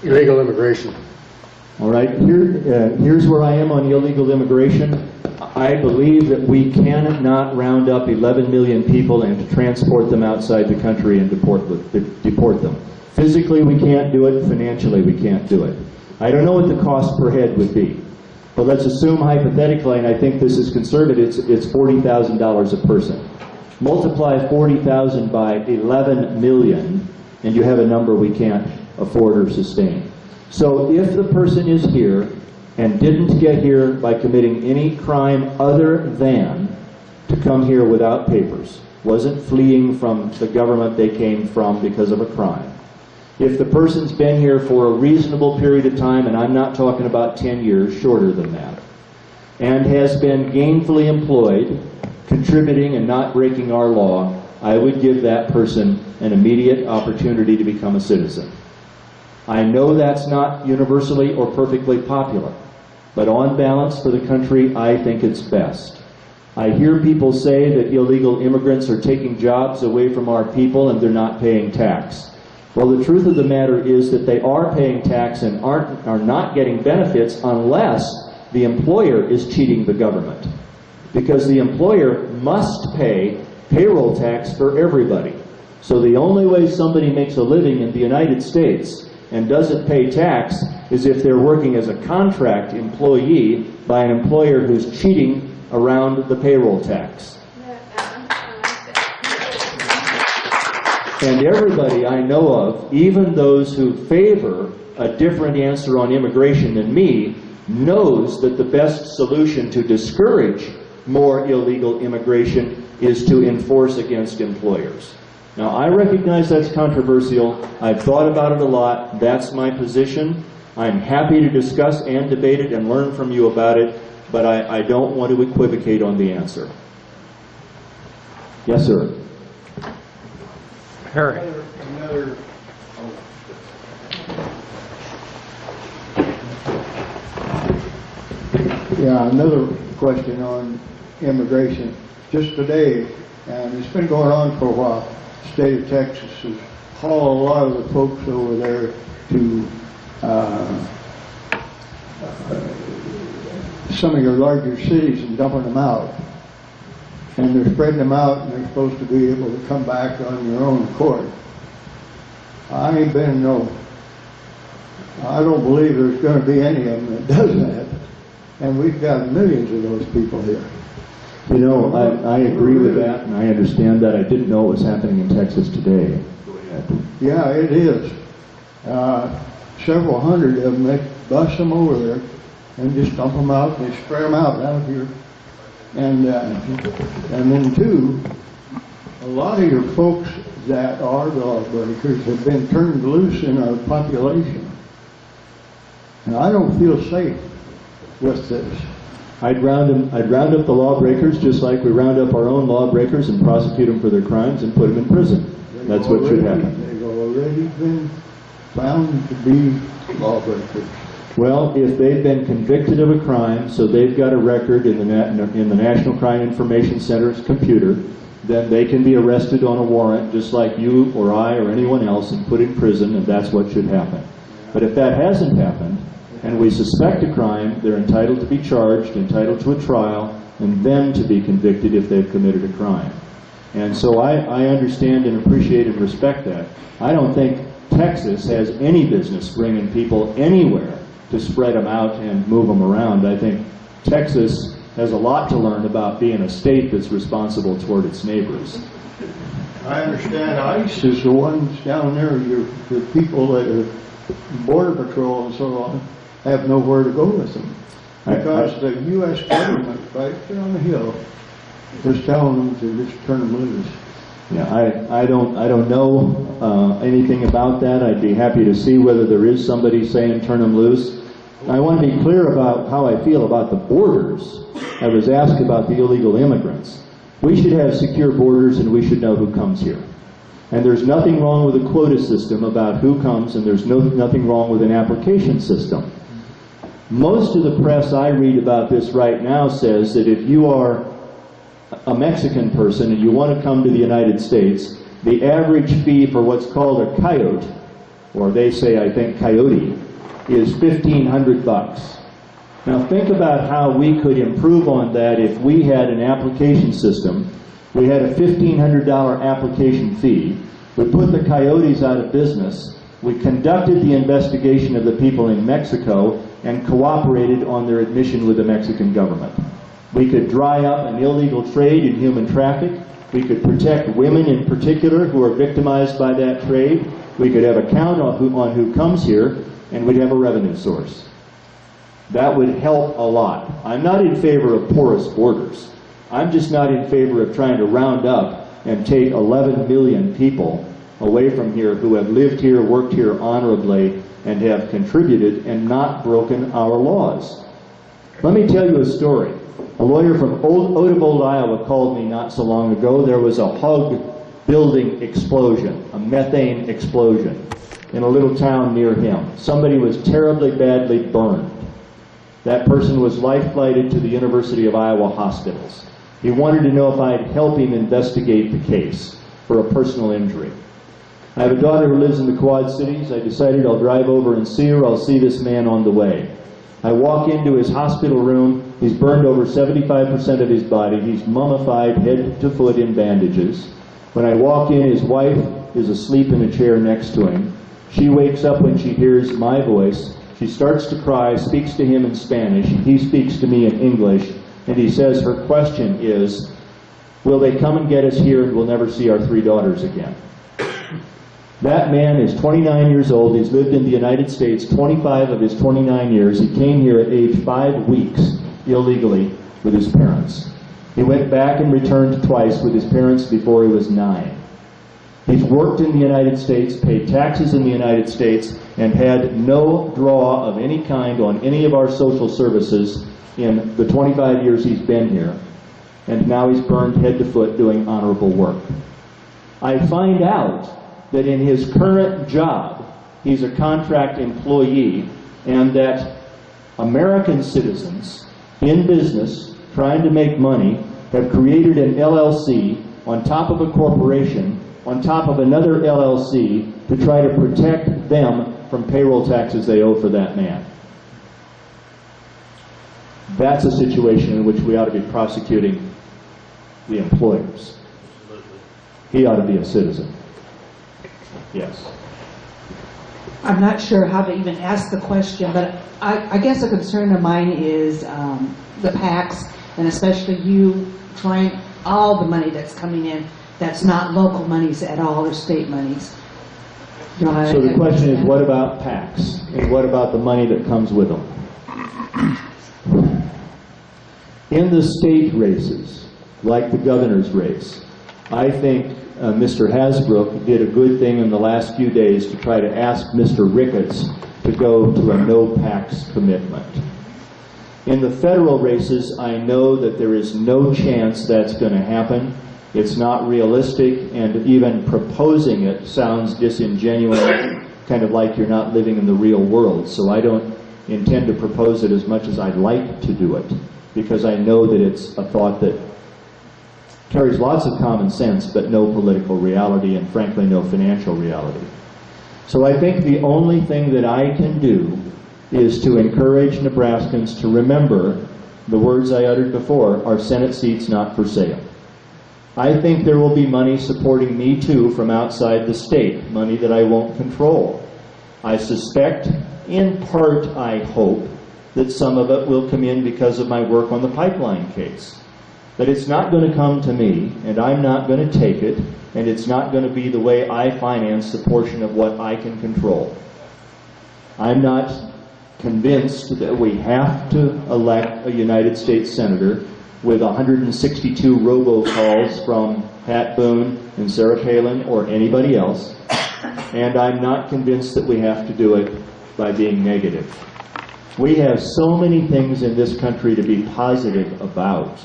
illegal immigration? All right, here's where I am on illegal immigration. I believe that we cannot round up 11 million people and transport them outside the country and deport them. Physically, we can't do it. Financially, we can't do it. I don't know what the cost per head would be. But let's assume hypothetically, and I think this is conservative, it's $40,000 a person. Multiply 40,000 by 11 million, and you have a number we can't afford or sustain. So if the person is here and didn't get here by committing any crime other than to come here without papers, wasn't fleeing from the government they came from because of a crime, if the person's been here for a reasonable period of time, and I'm not talking about 10 years, shorter than that, and has been gainfully employed, contributing and not breaking our law, I would give that person an immediate opportunity to become a citizen. I know that's not universally or perfectly popular, but on balance for the country, I think it's best. I hear people say that illegal immigrants are taking jobs away from our people and they're not paying tax. Well, the truth of the matter is that they are paying tax and are not getting benefits unless the employer is cheating the government. Because the employer must pay payroll tax for everybody. So the only way somebody makes a living in the United States and doesn't pay tax is if they're working as a contract employee by an employer who's cheating around the payroll tax. And everybody I know of, even those who favor a different answer on immigration than me, knows that the best solution to discourage more illegal immigration is to enforce against employers. Now, I recognize that's controversial. I've thought about it a lot. That's my position. I'm happy to discuss and debate it and learn from you about it, but I don't want to equivocate on the answer. Yes, sir. Harry. Another question on immigration. Just today, and it's been going on for a while, the state of Texas has hauled a lot of the folks over there to some of your larger cities and dumping them out. and they're spreading them out, and they're supposed to be able to come back on their own accord. I ain't been I don't believe there's going to be any of them that does that, and we've got millions of those people here. You know, I agree with that, and I understand that. I didn't know it was happening in Texas today. Go ahead. Yeah, it is. Several hundred of them, they bust them over there and just dump them out, they spread them out here. And then too, a lot of your folks that are lawbreakers have been turned loose in our population. And I don't feel safe with this. I'd round up the lawbreakers just like we round up our own lawbreakers and prosecute them for their crimes and put them in prison. That's what should happen. They've already been found to be lawbreakers. Well, if they've been convicted of a crime, so they've got a record in the National Crime Information Center's computer, then they can be arrested on a warrant just like you or I or anyone else and put in prison, and that's what should happen. But if that hasn't happened, and we suspect a crime, they're entitled to be charged, entitled to a trial, and then to be convicted if they've committed a crime. And so I understand and appreciate and respect that. I don't think Texas has any business bringing people anywhere to spread them out and move them around. I think Texas has a lot to learn about being a state that's responsible toward its neighbors. I understand ICE is the ones down there, your people that are Border Patrol and so on, have nowhere to go with them. Because the U.S. government right there on the hill is telling them to just turn them loose. Yeah, I don't know anything about that. I'd be happy to see whether there is somebody saying turn them loose. I want to be clear about how I feel about the borders. I was asked about the illegal immigrants. We should have secure borders and we should know who comes here. And there's nothing wrong with a quota system about who comes, and there's nothing wrong with an application system. Most of the press I read about this right now says that if you are a Mexican person and you want to come to the United States, the average fee for what's called a coyote, or they say, I think, coyote, is $1,500. Now think about how we could improve on that if we had an application system. We had a $1,500 application fee. We put the coyotes out of business. We conducted the investigation of the people in Mexico and cooperated on their admission with the Mexican government. We could dry up an illegal trade in human traffic. We could protect women in particular who are victimized by that trade. We could have a count on who comes here, and we'd have a revenue source. That would help a lot. I'm not in favor of porous borders. I'm just not in favor of trying to round up and take 11 million people away from here who have lived here, worked here honorably, and have contributed and not broken our laws. Let me tell you a story. A lawyer from Old Iowa called me not so long ago. There was a hog building explosion, a methane explosion, in a little town near him. Somebody was terribly badly burned. That person was life-flighted to the University of Iowa hospitals. He wanted to know if I'd help him investigate the case for a personal injury. I have a daughter who lives in the Quad Cities. I decided I'll drive over and see her. I'll see this man on the way. I walk into his hospital room. He's burned over 75% of his body. He's mummified head to foot in bandages. When I walk in, his wife is asleep in a chair next to him. She wakes up when she hears my voice. She starts to cry, speaks to him in Spanish. He speaks to me in English. And he says her question is, will they come and get us here and we'll never see our 3 daughters again? That man is 29 years old. He's lived in the United States 25 of his 29 years. He came here at age 5 weeks illegally with his parents. He went back and returned twice with his parents before he was 9. He's worked in the United States, paid taxes in the United States, and had no draw of any kind on any of our social services in the 25 years he's been here. And now he's burned head to foot doing honorable work. I find out that in his current job, he's a contract employee, and that American citizens in business trying to make money have created an LLC on top of a corporation, on top of another LLC, to try to protect them from payroll taxes they owe for that man. That's a situation in which we ought to be prosecuting the employers. He ought to be a citizen. Yes. I'm not sure how to even ask the question, but I guess a concern of mine is the PACs, and especially you trying all the money that's coming in that's not local monies at all or state monies. So the question is, what about PACs? And what about the money that comes with them? In the state races, like the governor's race, I think Mr. Hasbrook did a good thing in the last few days to try to ask Mr. Ricketts to go to a no PACs commitment. In the federal races, I know that there is no chance that's going to happen. It's not realistic, and even proposing it sounds disingenuous, kind of like you're not living in the real world. So I don't intend to propose it as much as I'd like to do it, because I know that it's a thought that carries lots of common sense, but no political reality, and frankly, no financial reality. So I think the only thing that I can do is to encourage Nebraskans to remember the words I uttered before: our Senate seats not for sale. I think there will be money supporting me too from outside the state, money that I won't control. I suspect, in part I hope, that some of it will come in because of my work on the pipeline case. But it's not going to come to me, and I'm not going to take it, and it's not going to be the way I finance the portion of what I can control. I'm not convinced that we have to elect a United States Senator with 162 robocalls from Pat Boone and Sarah Palin or anybody else, and I'm not convinced that we have to do it by being negative. We have so many things in this country to be positive about.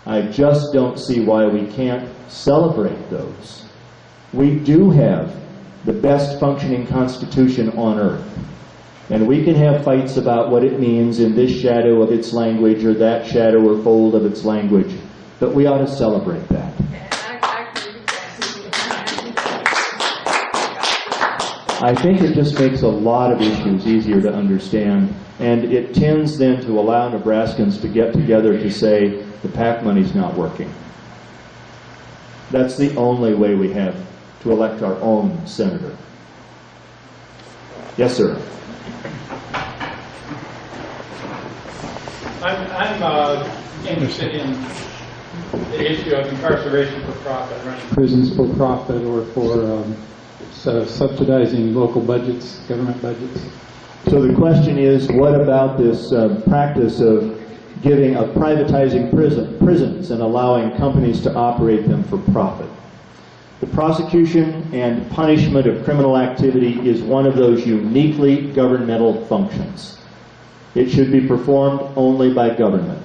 I just don't see why we can't celebrate those. We do have the best functioning Constitution on earth. And we can have fights about what it means in this shadow of its language or that shadow or fold of its language, but we ought to celebrate that. I think it just makes a lot of issues easier to understand, and it tends then to allow Nebraskans to get together to say the PAC money's not working. That's the only way we have to elect our own senator. Yes, sir. I'm interested in the issue of incarceration for profit, running prisons for profit or for subsidizing local budgets, government budgets. So the question is, what about this practice of privatizing prisons and allowing companies to operate them for profit? The prosecution and punishment of criminal activity is one of those uniquely governmental functions. It should be performed only by government.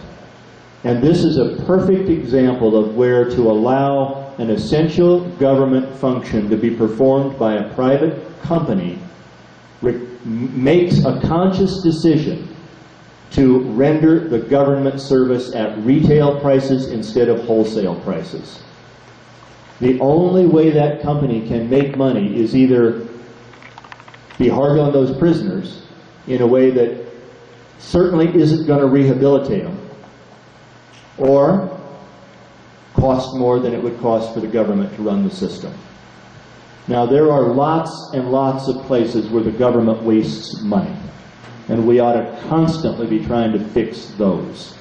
And this is a perfect example of where to allow an essential government function to be performed by a private company makes a conscious decision to render the government service at retail prices instead of wholesale prices. The only way that company can make money is either be hard on those prisoners in a way that certainly isn't going to rehabilitate them, or cost more than it would cost for the government to run the system. Now, there are lots and lots of places where the government wastes money, and we ought to constantly be trying to fix those.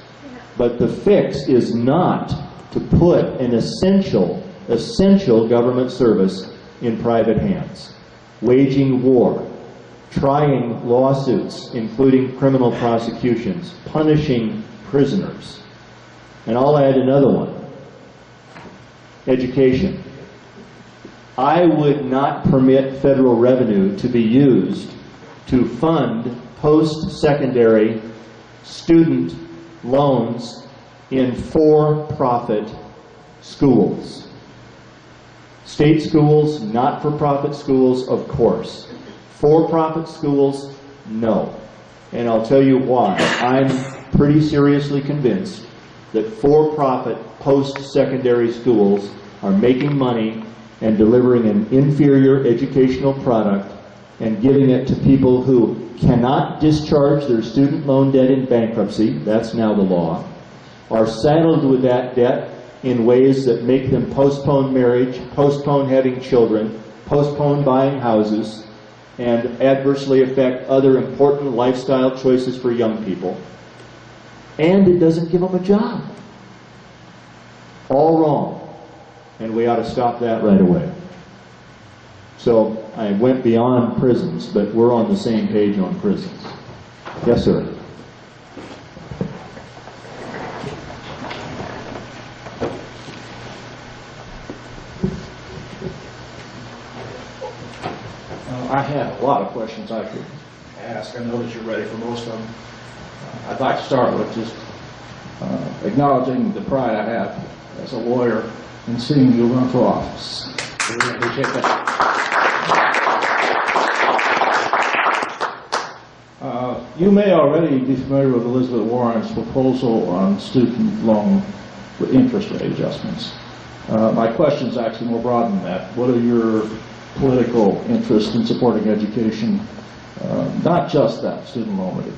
But the fix is not to put an essential government service in private hands, waging war, trying lawsuits, including criminal prosecutions, punishing prisoners. And I'll add another one: education. I would not permit federal revenue to be used to fund post-secondary student loans in for-profit schools. State schools, not-for-profit schools, of course. For-profit schools, no. And I'll tell you why. I'm pretty seriously convinced that for-profit post-secondary schools are making money and delivering an inferior educational product and giving it to people who cannot discharge their student loan debt in bankruptcy, that's now the law, are saddled with that debt in ways that make them postpone marriage, postpone having children, postpone buying houses, and adversely affect other important lifestyle choices for young people. And it doesn't give them a job. All wrong. And we ought to stop that right away. So I went beyond prisons, but we're on the same page on prisons. Yes, sir. I have a lot of questions I could ask. I know that you're ready for most of them. I'd like to start with just acknowledging the pride I have as a lawyer in seeing you run for office. I really appreciate that. You may already be familiar with Elizabeth Warren's proposal on student loan interest rate adjustments. My question is actually more broad than that. What are your political interest in supporting education, not just that, student loan relief?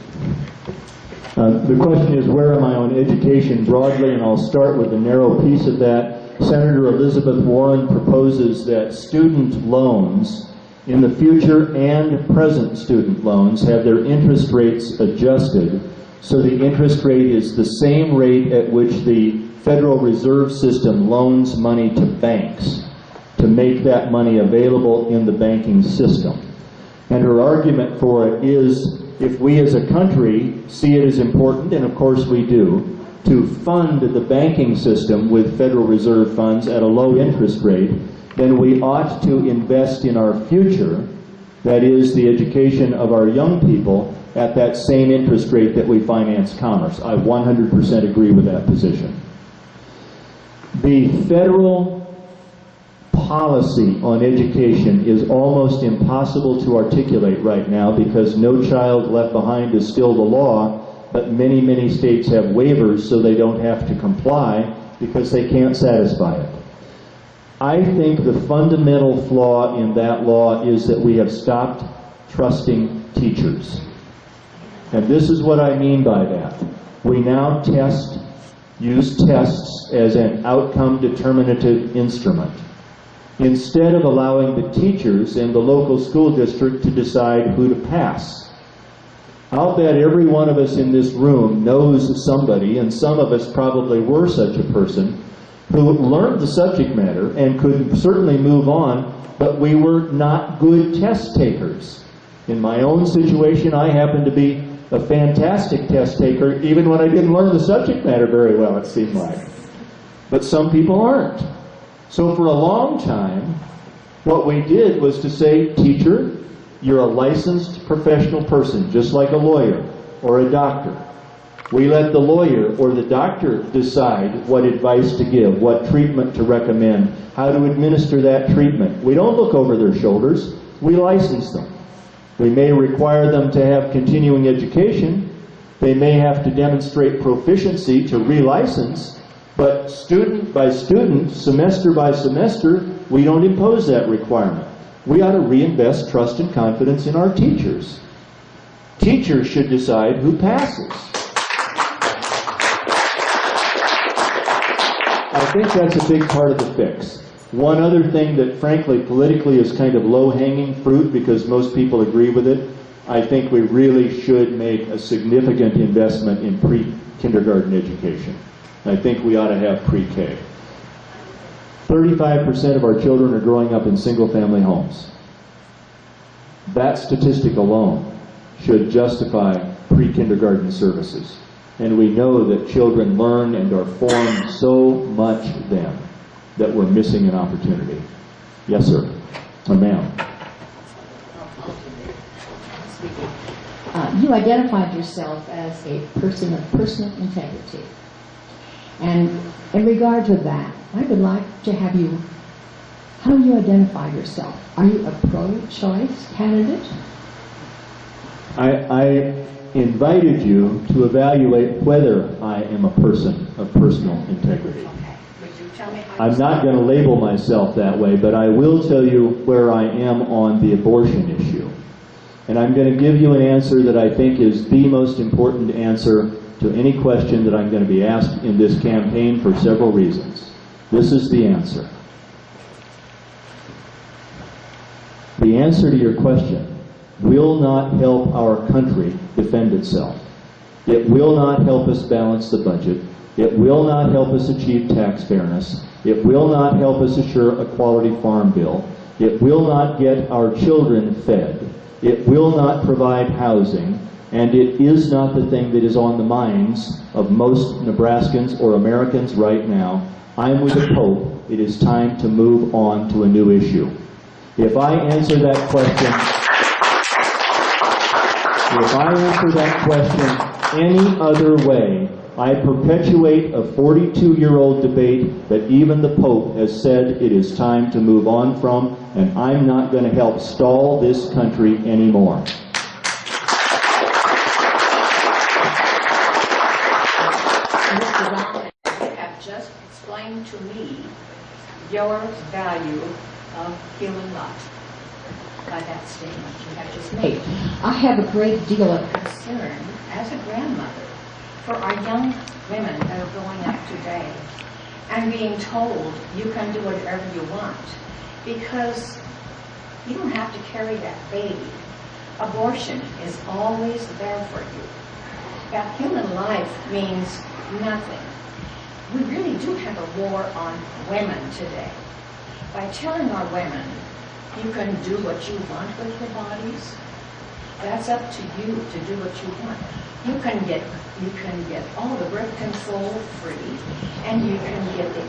The question is, where am I on education broadly, and I'll start with a narrow piece of that. Senator Elizabeth Warren proposes that student loans in the future and present student loans have their interest rates adjusted so the interest rate is the same rate at which the Federal Reserve System loans money to banks, to make that money available in the banking system. And her argument for it is, if we as a country see it as important, and of course we do, to fund the banking system with Federal Reserve funds at a low interest rate, then we ought to invest in our future, that is the education of our young people, at that same interest rate that we finance commerce. I 100% agree with that position. The federal policy on education is almost impossible to articulate right now because No Child Left Behind is still the law, but many, many states have waivers so they don't have to comply because they can't satisfy it. I think the fundamental flaw in that law is that we have stopped trusting teachers. And this is what I mean by that. We now use tests as an outcome determinative instrument, instead of allowing the teachers and the local school district to decide who to pass. I'll bet every one of us in this room knows somebody, and some of us probably were such a person, who learned the subject matter and could certainly move on, but we were not good test takers. In my own situation, I happened to be a fantastic test taker, even when I didn't learn the subject matter very well, it seemed like. But some people aren't. So for a long time, what we did was to say, teacher, you're a licensed professional person, just like a lawyer or a doctor. We let the lawyer or the doctor decide what advice to give, what treatment to recommend, how to administer that treatment. We don't look over their shoulders, we license them. We may require them to have continuing education, they may have to demonstrate proficiency to relicense, but student by student, semester by semester, we don't impose that requirement. We ought to reinvest trust and confidence in our teachers. Teachers should decide who passes. I think that's a big part of the fix. One other thing that frankly politically is kind of low-hanging fruit because most people agree with it, I think we really should make a significant investment in pre-kindergarten education. I think we ought to have pre-K. 35% of our children are growing up in single-family homes. That statistic alone should justify pre-kindergarten services. And we know that children learn and are formed so much then that we're missing an opportunity. Yes, sir. Or ma'am. You identified yourself as a person of personal integrity. And in regard to that, I would like to have you, how do you identify yourself? Are you a pro-choice candidate? I invited you to evaluate whether I am a person of personal integrity. Okay. Would you tell me how I'm not going to label myself that way, but I will tell you where I am on the abortion issue. And I'm going to give you an answer that I think is the most important answer to any question that I'm going to be asked in this campaign for several reasons. This is the answer. The answer to your question will not help our country defend itself. It will not help us balance the budget. It will not help us achieve tax fairness. It will not help us assure a quality farm bill. It will not get our children fed. It will not provide housing. And it is not the thing that is on the minds of most Nebraskans or Americans right now. I'm with the Pope. It is time to move on to a new issue. If I answer that question any other way, I perpetuate a 42-year-old debate that even the Pope has said it is time to move on from, and I'm not going to help stall this country anymore. Just explain to me your value of human life by that statement you have just made. I have a great deal of concern as a grandmother for our young women that are growing up today and being told you can do whatever you want because you don't have to carry that baby. Abortion is always there for you. That human life means nothing. We really do have a war on women today. By telling our women, you can do what you want with your bodies, that's up to you to do what you want. You can get all the birth control free, and you can get the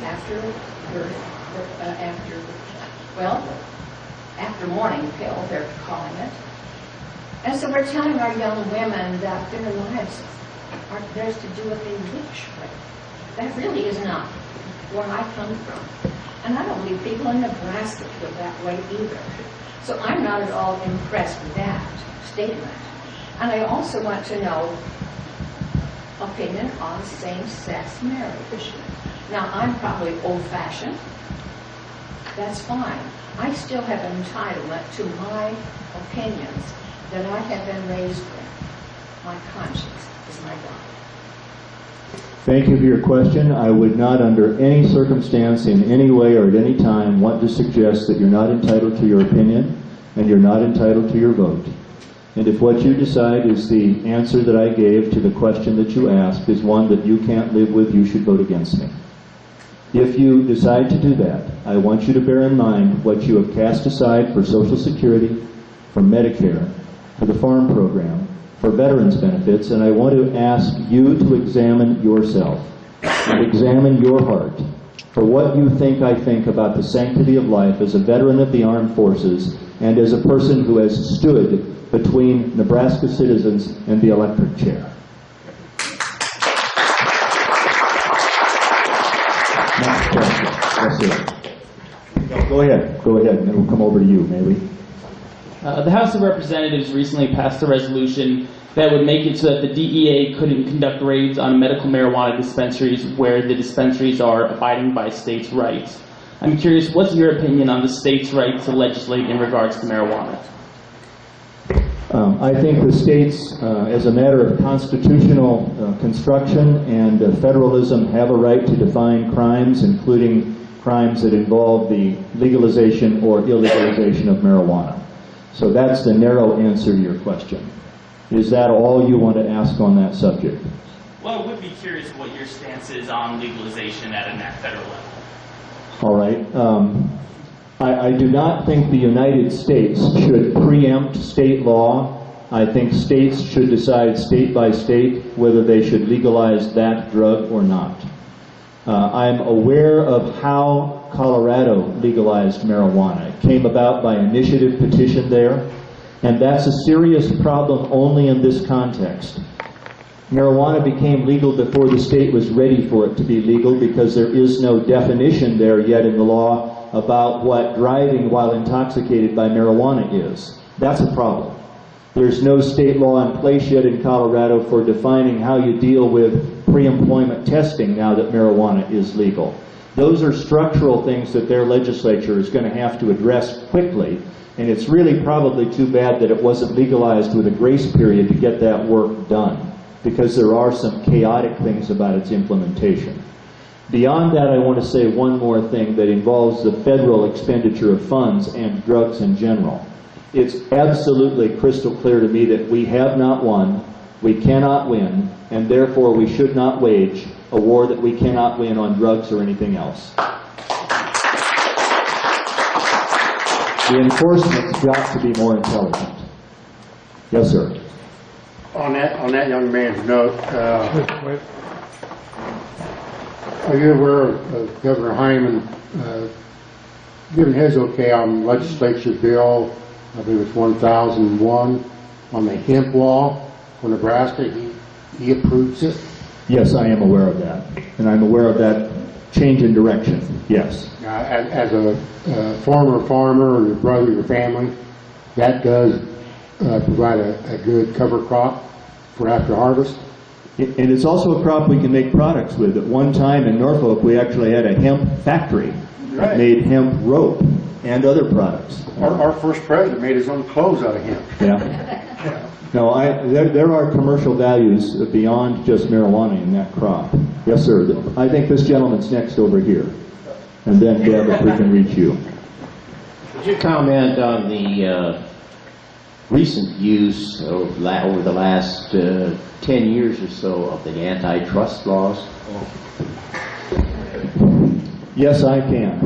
after morning pill, they're calling it. And so we're telling our young women that their lives are theirs to do what they wish with. That really is not where I come from. And I don't believe people in Nebraska feel that way either. So I'm not at all impressed with that statement. And I also want to know opinion on same-sex marriage. Now, I'm probably old-fashioned. That's fine. I still have an entitlement to my opinions that I have been raised with. My conscience is my God. Thank you for your question. I would not under any circumstance, in any way or at any time, want to suggest that you're not entitled to your opinion and you're not entitled to your vote. And if what you decide is the answer that I gave to the question that you asked is one that you can't live with, you should vote against me. If you decide to do that, I want you to bear in mind what you have cast aside for Social Security, for Medicare, for the farm program, for veterans benefits, and I want to ask you to examine yourself and examine your heart for what you think I think about the sanctity of life as a veteran of the armed forces and as a person who has stood between Nebraska citizens and the electric chair. Next question. That's it. Go ahead, and then we'll come over to you, may we? The House of Representatives recently passed a resolution that would make it so that the DEA couldn't conduct raids on medical marijuana dispensaries where the dispensaries are abiding by states' rights. I'm curious, what's your opinion on the states' right to legislate in regards to marijuana? I think the states, as a matter of constitutional construction and federalism, have a right to define crimes, including crimes that involve the legalization or illegalization of marijuana. So that's the narrow answer to your question. Is that all you want to ask on that subject? Well, I would be curious what your stance is on legalization at a federal level. All right. I do not think the United States should preempt state law. I think states should decide state by state whether they should legalize that drug or not. I'm aware of how Colorado legalized marijuana. It came about by initiative petition there, and that's a serious problem only in this context. Marijuana became legal before the state was ready for it to be legal because there is no definition there yet in the law about what driving while intoxicated by marijuana is. That's a problem. There's no state law in place yet in Colorado for defining how you deal with pre-employment testing now that marijuana is legal. Those are structural things that their legislature is going to have to address quickly, and it's really probably too bad that it wasn't legalized with a grace period to get that work done, because there are some chaotic things about its implementation. Beyond that, I want to say one more thing that involves the federal expenditure of funds and drugs in general. It's absolutely crystal clear to me that we have not won, we cannot win, and therefore we should not wage a war that we cannot win on drugs or anything else. The enforcement's got to be more intelligent. Yes, sir. On that young man's note, are you aware of Governor Hyman giving his okay on legislature bill, I believe it's 1001, on the hemp law for Nebraska? He approves it? Yes, I am aware of that. And I'm aware of that change in direction, yes. As a former farmer, or your brother, your family, that does provide a good cover crop for after harvest? And it's also a crop we can make products with. At one time in Norfolk, we actually had a hemp factory that made hemp rope and other products. Our first president made his own clothes out of hemp. Yeah. No, there are commercial values beyond just marijuana in that crop. Yes, sir. I think this gentleman's next over here. And then, Deb, if we can reach you. Could you comment on the recent use over the last 10 years or so of the antitrust laws? Yes, I can.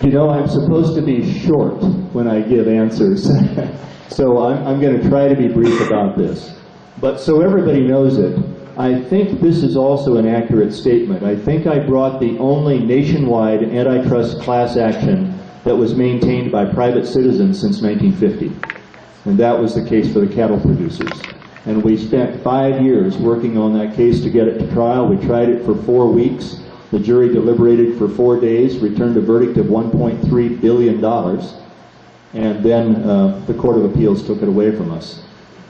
You know, I'm supposed to be short when I give answers, so I'm going to try to be brief about this. But so everybody knows it, I think this is also an accurate statement. I think I brought the only nationwide antitrust class action that was maintained by private citizens since 1950. And that was the case for the cattle producers. And we spent 5 years working on that case to get it to trial. We tried it for 4 weeks. The jury deliberated for 4 days, returned a verdict of $1.3 billion, and then the Court of Appeals took it away from us.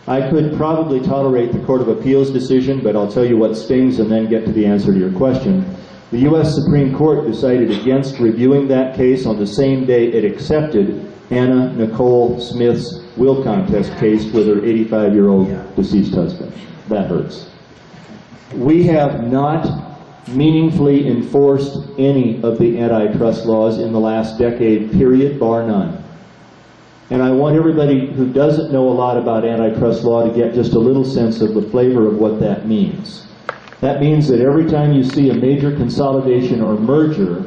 I could probably tolerate the Court of Appeals decision, but I'll tell you what stings and then get to the answer to your question. The U.S. Supreme Court decided against reviewing that case on the same day it accepted Anna Nicole Smith's will contest case with her 85-year-old deceased husband. That hurts. We have not meaningfully enforced any of the antitrust laws in the last decade, period, bar none. And I want everybody who doesn't know a lot about antitrust law to get just a little sense of the flavor of what that means. That means that every time you see a major consolidation or merger,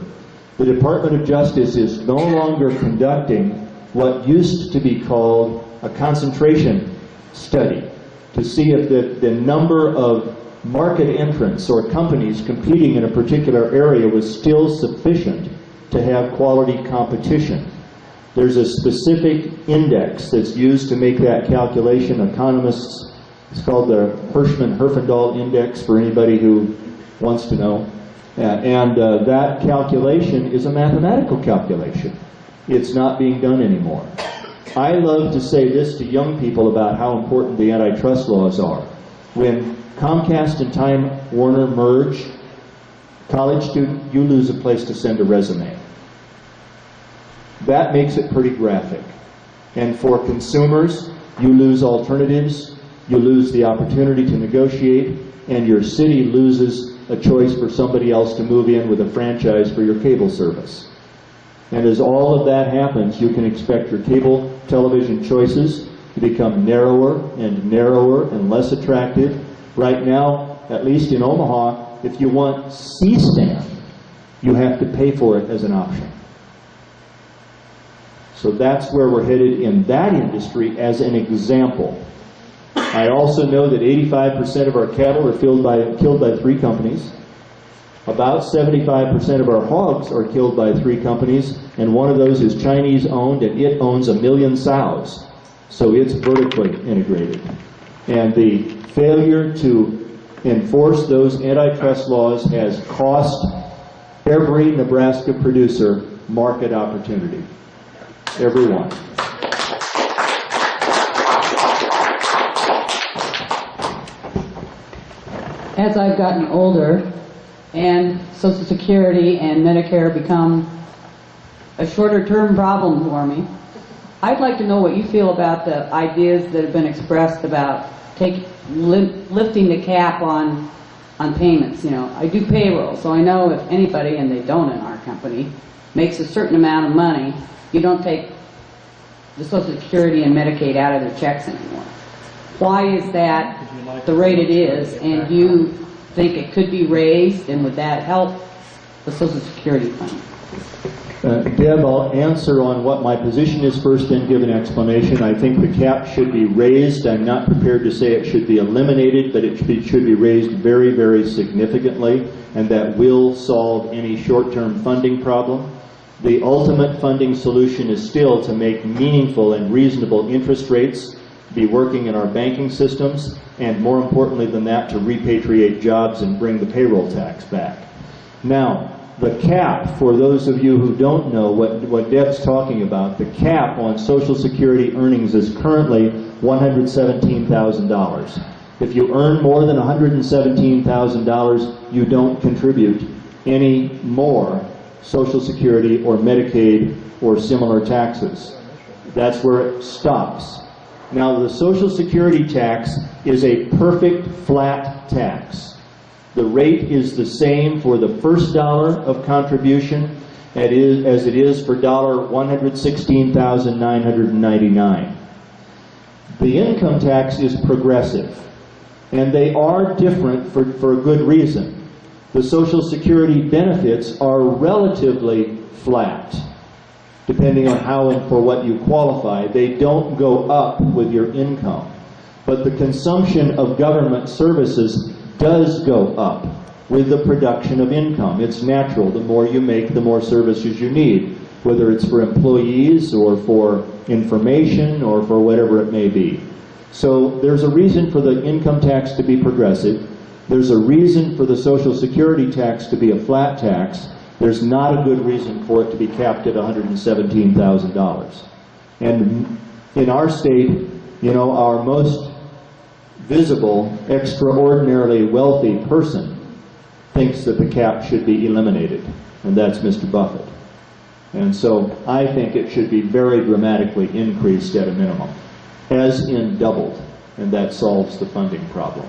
the Department of Justice is no longer conducting what used to be called a concentration study to see if the number of market entrants or companies competing in a particular area was still sufficient to have quality competition. There's a specific index that's used to make that calculation. Economists, it's called the Hirschman-Herfindahl Index for anybody who wants to know. That calculation is a mathematical calculation. It's not being done anymore. I love to say this to young people about how important the antitrust laws are. When Comcast and Time Warner merge, college student, you lose a place to send a resume. That makes it pretty graphic. And for consumers, you lose alternatives, you lose the opportunity to negotiate, and your city loses a choice for somebody else to move in with a franchise for your cable service. And as all of that happens, you can expect your cable television choices to become narrower and less attractive. Right now, at least in Omaha, if you want C-SPAN, you have to pay for it as an option. So that's where we're headed in that industry as an example. I also know that 85% of our cattle are killed by 3 companies. About 75% of our hogs are killed by 3 companies, and one of those is Chinese owned, and it owns 1 million sows. So it's vertically integrated. And the failure to enforce those antitrust laws has cost every Nebraska producer market opportunity. Everyone. As I've gotten older and Social Security and Medicare become a shorter-term problem for me, I'd like to know what you feel about the ideas that have been expressed about lifting the cap on on payments, you know. I do payroll, so I know if anybody, and they don't in our company, makes a certain amount of money, you don't take the Social Security and Medicaid out of their checks anymore. Why is that the rate it is, and you think it could be raised, and would that help the Social Security fund? Deb, I'll answer on what my position is first, then give an explanation. I think the cap should be raised. I'm not prepared to say it should be eliminated, but it should be raised very, very significantly, and that will solve any short-term funding problem. The ultimate funding solution is still to make meaningful and reasonable interest rates, be working in our banking systems, and more importantly than that, to repatriate jobs and bring the payroll tax back. Now, the cap, for those of you who don't know what Deb's talking about, the cap on Social Security earnings is currently $117,000. If you earn more than $117,000, you don't contribute any more Social Security or Medicaid or similar taxes. That's where it stops. Now, the Social Security tax is a perfect flat tax. The rate is the same for the first dollar of contribution as it is for $116,999. The income tax is progressive, and they are different for a good reason. The Social Security benefits are relatively flat, depending on how and for what you qualify. They don't go up with your income. But the consumption of government services does go up with the production of income. It's natural. The more you make, the more services you need, whether it's for employees or for information or for whatever it may be. So there's a reason for the income tax to be progressive. There's a reason for the Social Security tax to be a flat tax. There's not a good reason for it to be capped at $117,000. And in our state, you know, our most visible, extraordinarily wealthy person thinks that the cap should be eliminated, and that's Mr. Buffett. And so I think it should be very dramatically increased at a minimum, as in doubled, and that solves the funding problem.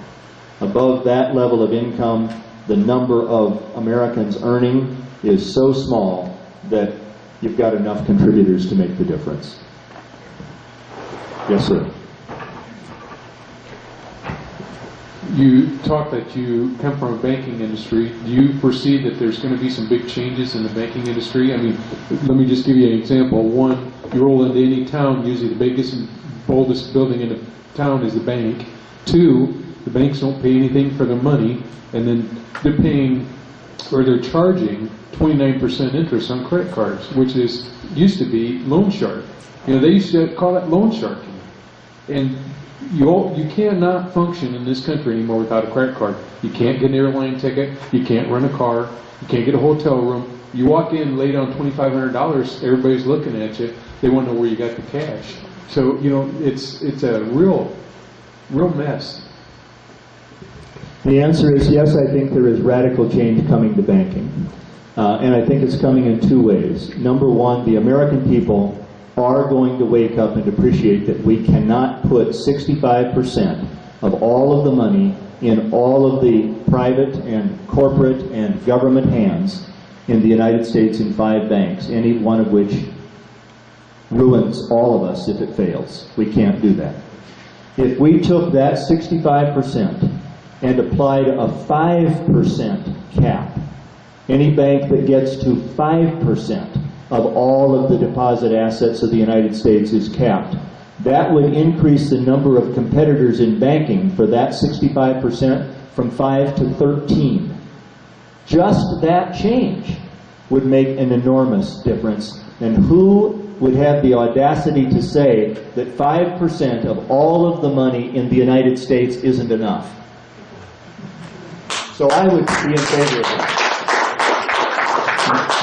Above that level of income, the number of Americans earning is so small that you've got enough contributors to make the difference. Yes, sir. You talk that you come from a banking industry. Do you foresee that there's going to be some big changes in the banking industry? I mean, let me just give you an example. One, you roll into any town, usually the biggest and boldest building in the town is the bank. Two, the banks don't pay anything for their money, and then they're paying, or they're charging 29% interest on credit cards, which used to be loan shark. You know, they used to call that loan sharking. And you cannot function in this country anymore without a credit card. You can't get an airline ticket. You can't rent a car. You can't get a hotel room. You walk in, lay down $2,500. Everybody's looking at you. They want to know where you got the cash. So you know, it's a real mess. The answer is yes. I think there is radical change coming to banking, and I think it's coming in two ways. Number one, the American people are going to wake up and appreciate that we cannot put 65% of all of the money in all of the private and corporate and government hands in the United States in 5 banks, any one of which ruins all of us if it fails. We can't do that. If we took that 65% and applied a 5% cap, any bank that gets to 5% of all of the deposit assets of the United States is capped. That would increase the number of competitors in banking for that 65% from 5 to 13. Just that change would make an enormous difference. And who would have the audacity to say that 5% of all of the money in the United States isn't enough? So I would be in favor of that.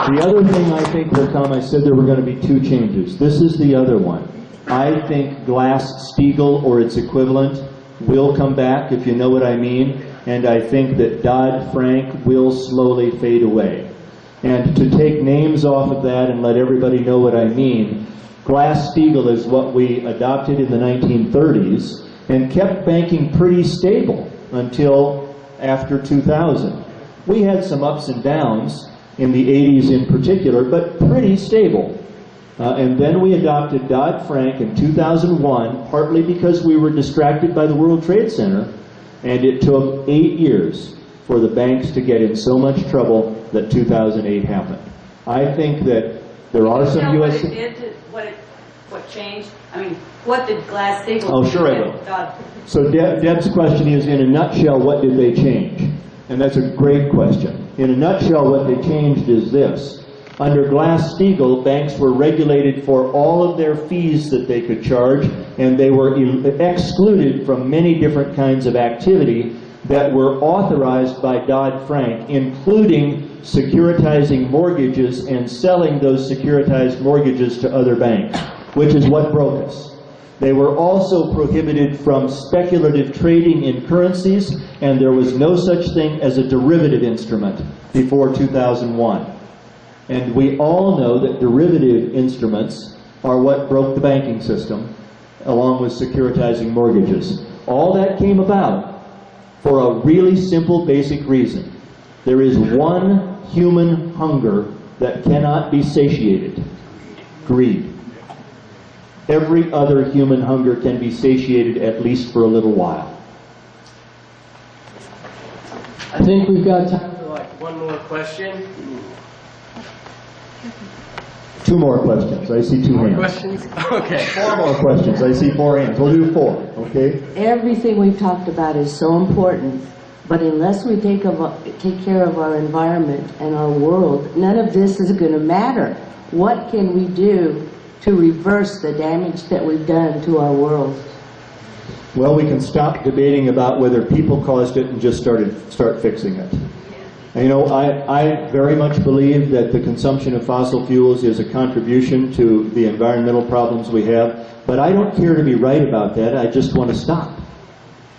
The other thing I think will come, I said there were going to be 2 changes. This is the other one. I think Glass-Steagall or its equivalent will come back, if you know what I mean, and I think that Dodd-Frank will slowly fade away. And to take names off of that and let everybody know what I mean, Glass-Steagall is what we adopted in the 1930s and kept banking pretty stable until after 2000. We had some ups and downs in the 80s in particular, but pretty stable. And then we adopted Dodd-Frank in 2001, partly because we were distracted by the World Trade Center, and it took 8 years for the banks to get in so much trouble that 2008 happened. I think that there are some U.S. What changed? I mean, what did Glass-Steagall do? Oh, sure I will. So Deb's question is, in a nutshell, what did they change? And that's a great question. In a nutshell, what they changed is this. Under Glass-Steagall, banks were regulated for all of their fees that they could charge, and they were excluded from many different kinds of activity that were authorized by Dodd-Frank, including securitizing mortgages and selling those securitized mortgages to other banks, which is what broke us. They were also prohibited from speculative trading in currencies, and there was no such thing as a derivative instrument before 2001. And we all know that derivative instruments are what broke the banking system, along with securitizing mortgages. All that came about for a really simple, basic reason. There is one human hunger that cannot be satiated: greed. Every other human hunger can be satiated, at least for a little while. I think we've got time for like one more question. 2 more questions. I see 2 hands. Questions? Okay. 4 more questions. I see 4 hands. We'll do 4, okay? Everything we've talked about is so important, but unless we take care of our environment and our world, none of this is going to matter. What can we do to reverse the damage that we've done to our world? Well, we can stop debating about whether people caused it and just start fixing it. And, you know, I very much believe that the consumption of fossil fuels is a contribution to the environmental problems we have, but I don't care to be right about that. I just want to stop.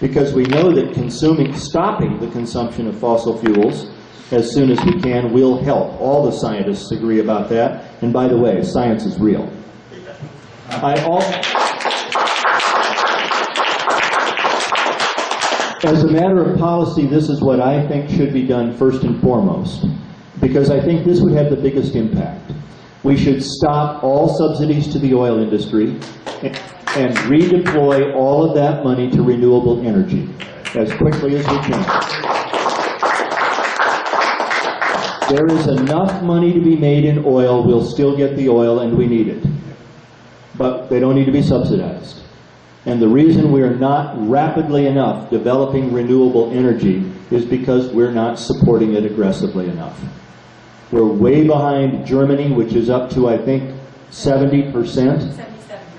Because we know that stopping the consumption of fossil fuels as soon as we can will help. All the scientists agree about that. And by the way, science is real. As a matter of policy, this is what I think should be done first and foremost, because I think this would have the biggest impact. We should stop all subsidies to the oil industry and redeploy all of that money to renewable energy as quickly as we can. There is enough money to be made in oil. We'll still get the oil, and we need it. But they don't need to be subsidized. And the reason we're not rapidly enough developing renewable energy is because we're not supporting it aggressively enough. We're way behind Germany, which is up to, I think, 70%,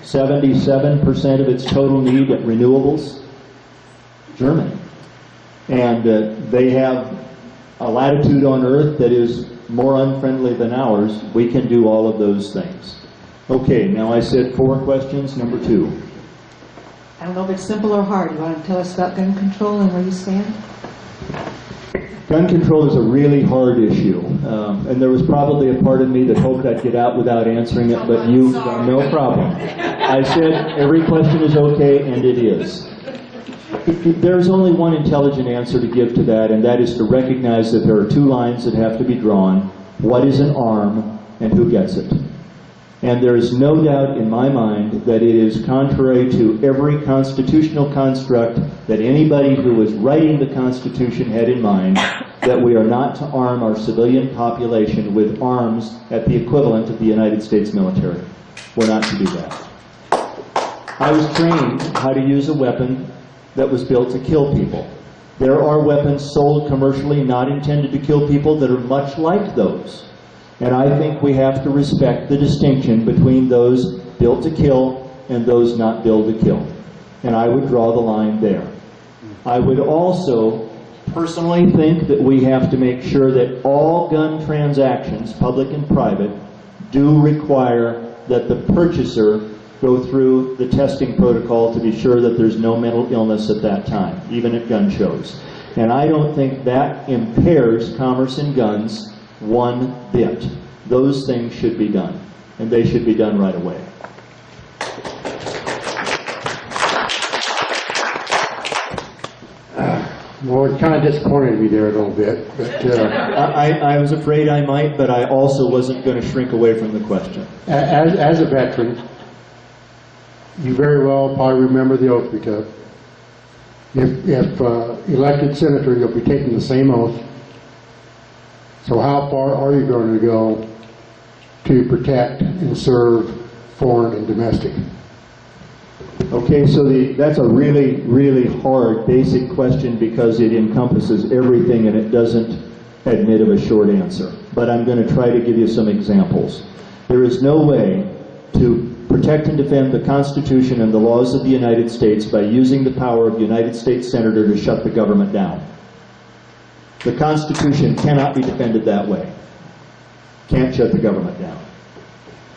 77% of its total need at renewables. Germany. And they have a latitude on Earth that is more unfriendly than ours. We can do all of those things. Okay, now I said 4 questions. Number 2. I don't know if it's simple or hard. You want to tell us about gun control and where you stand? Gun control is a really hard issue, and there was probably a part of me that hoped I'd get out without answering it, but you, no problem. I said every question is okay, and it is. There's only one intelligent answer to give to that, and that is to recognize that there are 2 lines that have to be drawn. What is an arm, and who gets it? And there is no doubt in my mind that it is contrary to every constitutional construct that anybody who was writing the Constitution had in mind, that we are not to arm our civilian population with arms at the equivalent of the United States military. We're not to do that. I was trained how to use a weapon that was built to kill people. There are weapons sold commercially not intended to kill people that are much like those. And I think we have to respect the distinction between those built to kill and those not built to kill. And I would draw the line there. I would also personally think that we have to make sure that all gun transactions, public and private, do require that the purchaser go through the testing protocol to be sure that there's no mental illness at that time, even at gun shows. And I don't think that impairs commerce in guns one bit. Those things should be done, and they should be done right away. Well, it kind of disappointed me there a little bit, but I was afraid I might, but I also wasn't going to shrink away from the question. as a veteran, you very well probably remember the oath we took. If elected senator, you'll be taking the same oath. So how far are you going to go to protect and serve foreign and domestic? Okay, so that's a really, really hard, basic question because it encompasses everything and it doesn't admit of a short answer. But I'm going to try to give you some examples. There is no way to protect and defend the Constitution and the laws of the United States by using the power of the United States Senator to shut the government down. The Constitution cannot be defended that way. Can't shut the government down.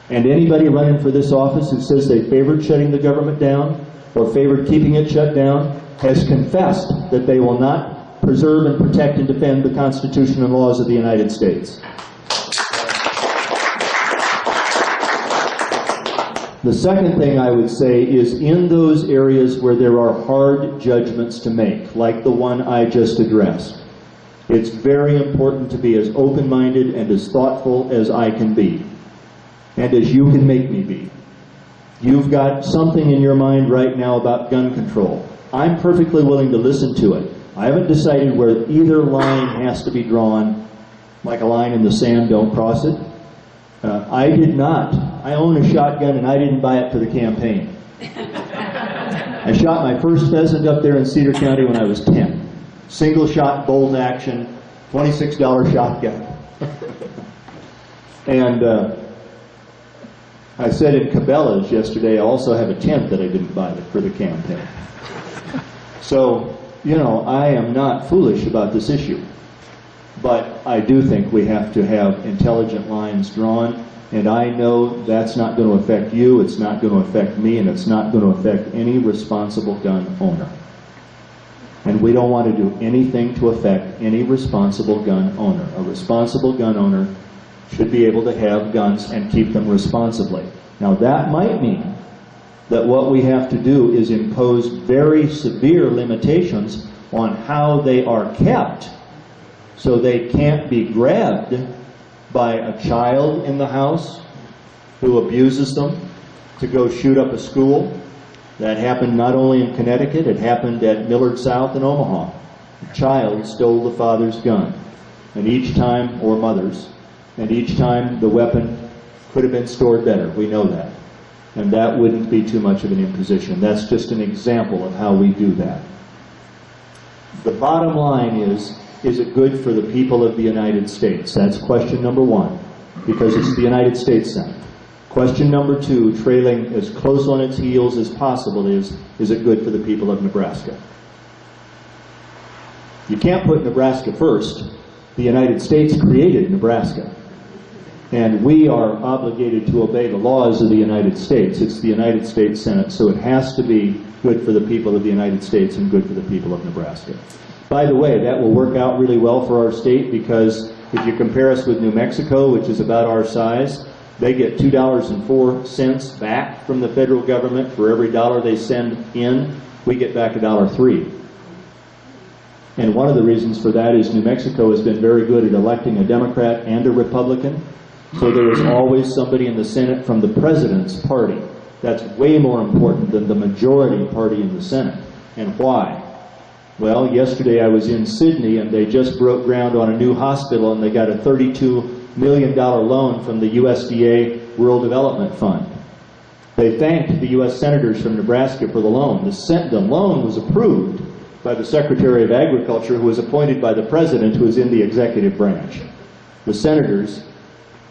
And anybody running for this office who says they favored shutting the government down or favored keeping it shut down has confessed that they will not preserve and protect and defend the Constitution and laws of the United States. The second thing I would say is in those areas where there are hard judgments to make, like the one I just addressed, it's very important to be as open-minded and as thoughtful as I can be, and as you can make me be. You've got something in your mind right now about gun control. I'm perfectly willing to listen to it. I haven't decided where either line has to be drawn, like a line in the sand, don't cross it. I did not. I own a shotgun and I didn't buy it for the campaign. I shot my first pheasant up there in Cedar County when I was 10. Single shot, bolt action, $26 shotgun. And I said in Cabela's yesterday, I also have a tent that I didn't buy for the campaign. So, you know, I am not foolish about this issue. But I do think we have to have intelligent lines drawn, and I know that's not going to affect you, it's not going to affect me, and it's not going to affect any responsible gun owner. And we don't want to do anything to affect any responsible gun owner. A responsible gun owner should be able to have guns and keep them responsibly. Now that might mean that what we have to do is impose very severe limitations on how they are kept, so they can't be grabbed by a child in the house who abuses them to go shoot up a school. That happened not only in Connecticut, it happened at Millard South in Omaha. A child stole the father's gun, and each time, or mother's, and each time the weapon could have been stored better. We know that. And that wouldn't be too much of an imposition. That's just an example of how we do that. The bottom line is it good for the people of the United States? That's question number one, because it's the United States Senate. Question number two, trailing as close on its heels as possible, is it good for the people of Nebraska? You can't put Nebraska first. The United States created Nebraska. And we are obligated to obey the laws of the United States. It's the United States Senate, so it has to be good for the people of the United States and good for the people of Nebraska. By the way, that will work out really well for our state, because if you compare us with New Mexico, which is about our size, they get $2.04 back from the federal government for every dollar they send in. We get back $1.03. And one of the reasons for that is New Mexico has been very good at electing a Democrat and a Republican. So there is always somebody in the Senate from the president's party. That's way more important than the majority party in the Senate. And why? Well, yesterday I was in Sydney and they just broke ground on a new hospital and they got a $32 million loan from the USDA Rural Development Fund. They thanked the U.S. senators from Nebraska for the loan. The loan was approved by the Secretary of Agriculture, who was appointed by the President, who is in the executive branch. The senators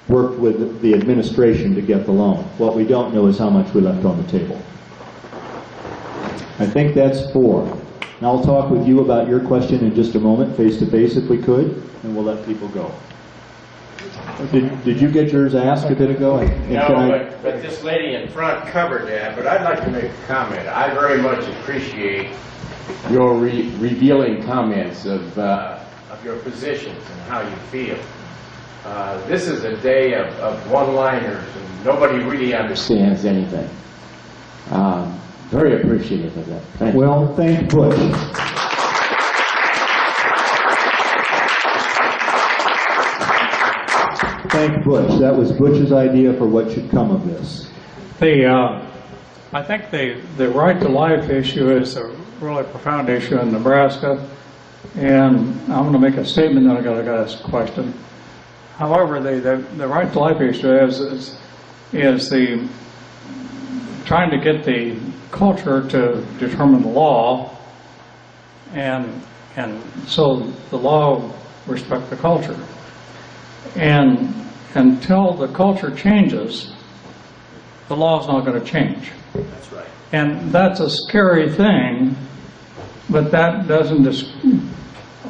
worked with the administration to get the loan. What we don't know is how much we left on the table. I think that's 4. And I'll talk with you about your question in just a moment, face-to-face if we could, and we'll let people go. Did you get yours asked a bit ago? No, but this lady in front covered that, but I'd like to make a comment. I very much appreciate your revealing comments of your positions and how you feel. This is a day of one-liners, and nobody really understands anything. Very appreciative of that. Thank you. Well, thank Bush. thank Butch. That was Butch's idea for what should come of this. I think the right to life issue is a really profound issue in Nebraska, and I'm going to make a statement, then I'm going to ask a question. However, the right to life issue is the trying to get the culture to determine the law, and so the law respect the culture. And until the culture changes, the law is not going to change. That's right. And that's a scary thing, but that doesn't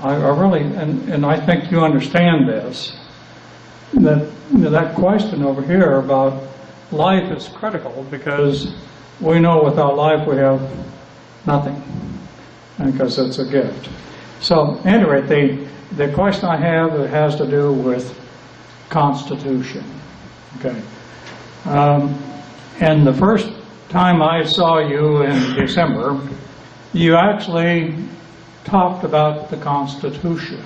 I really, and I think you understand this, that question over here about life is critical, because we know without life we have nothing, because it's a gift. So anyway, the question I have, it has to do with Constitution. Okay. And the first time I saw you in December, you actually talked about the Constitution,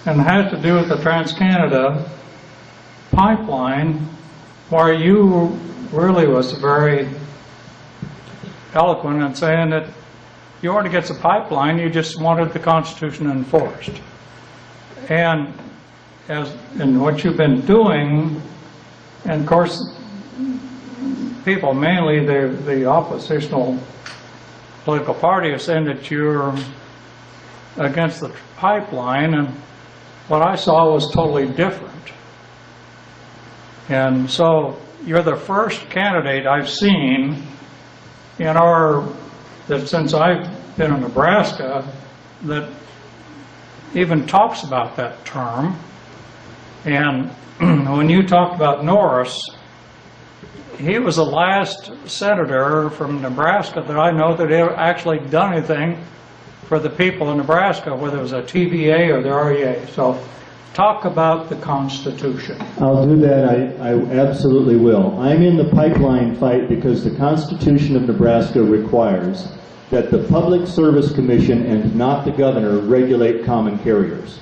and it had to do with the Trans-Canada pipeline, where you really was very eloquent in saying that you already get the pipeline, you just wanted the Constitution enforced. And what you've been doing, and of course, people, mainly the oppositional political party, are saying that you're against the pipeline, and what I saw was totally different. And so you're the first candidate I've seen in that since I've been in Nebraska, that even talks about that term. And when you talked about Norris, he was the last senator from Nebraska that I know that ever actually done anything for the people in Nebraska, whether it was a TVA or the REA. So talk about the Constitution. I'll do that. I absolutely will. I'm in the pipeline fight because the Constitution of Nebraska requires that the Public Service Commission and not the governor regulate common carriers.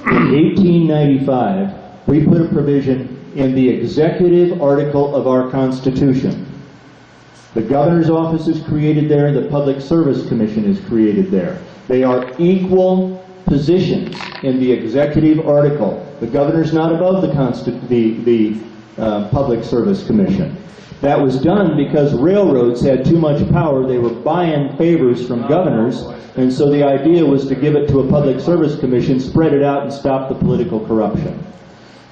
In 1895, we put a provision in the executive article of our Constitution. The governor's office is created there, the Public Service Commission is created there. They are equal positions in the executive article. The governor's not above the Public Service Commission. That was done because railroads had too much power. They were buying favors from governors, and so the idea was to give it to a Public Service Commission, spread it out, and stop the political corruption.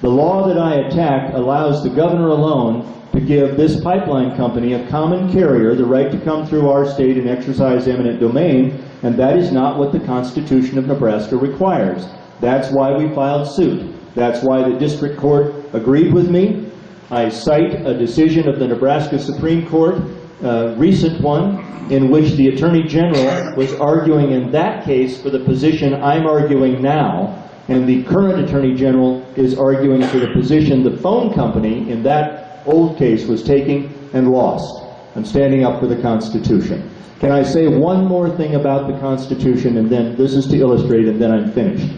The law that I attack allows the governor alone to give this pipeline company, a common carrier, the right to come through our state and exercise eminent domain, and that is not what the Constitution of Nebraska requires. That's why we filed suit. That's why the district court agreed with me. I cite a decision of the Nebraska Supreme Court, a recent one, in which the Attorney General was arguing in that case for the position I'm arguing now, and the current Attorney General is arguing for the position the phone company in that old case was taking and lost. I'm standing up for the Constitution. Can I say one more thing about the Constitution, and then this is to illustrate, and then I'm finished.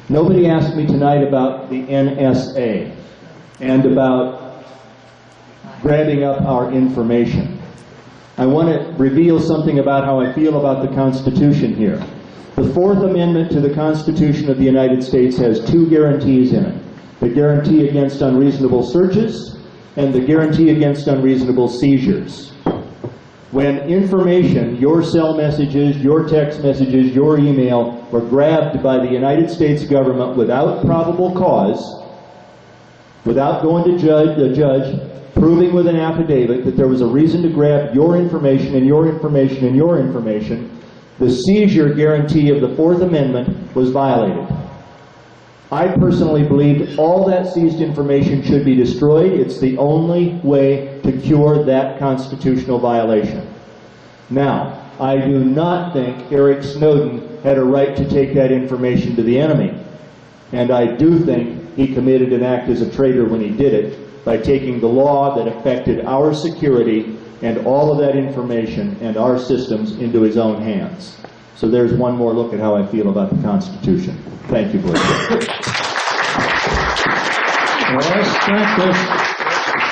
Nobody asked me tonight about the NSA and about grabbing up our information. I want to reveal something about how I feel about the Constitution here. The Fourth Amendment to the Constitution of the United States has two guarantees in it. The guarantee against unreasonable searches and the guarantee against unreasonable seizures. When information, your cell messages, your text messages, your email, were grabbed by the United States government without probable cause, without going to the judge, proving with an affidavit that there was a reason to grab your information and your information and your information, the seizure guarantee of the Fourth Amendment was violated. I personally believe all that seized information should be destroyed. It's the only way to cure that constitutional violation. Now, I do not think Eric Snowden had a right to take that information to the enemy. And I do think he committed an act as a traitor when he did it, by taking the law that affected our security and all of that information and our systems into his own hands. So there's one more look at how I feel about the Constitution. Thank you, Bush. Yes, thank you.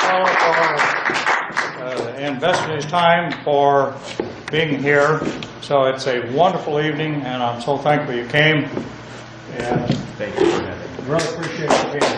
All for investing his time for being here. So it's a wonderful evening, and I'm so thankful you came. And Thank you for having me. really appreciate you being here.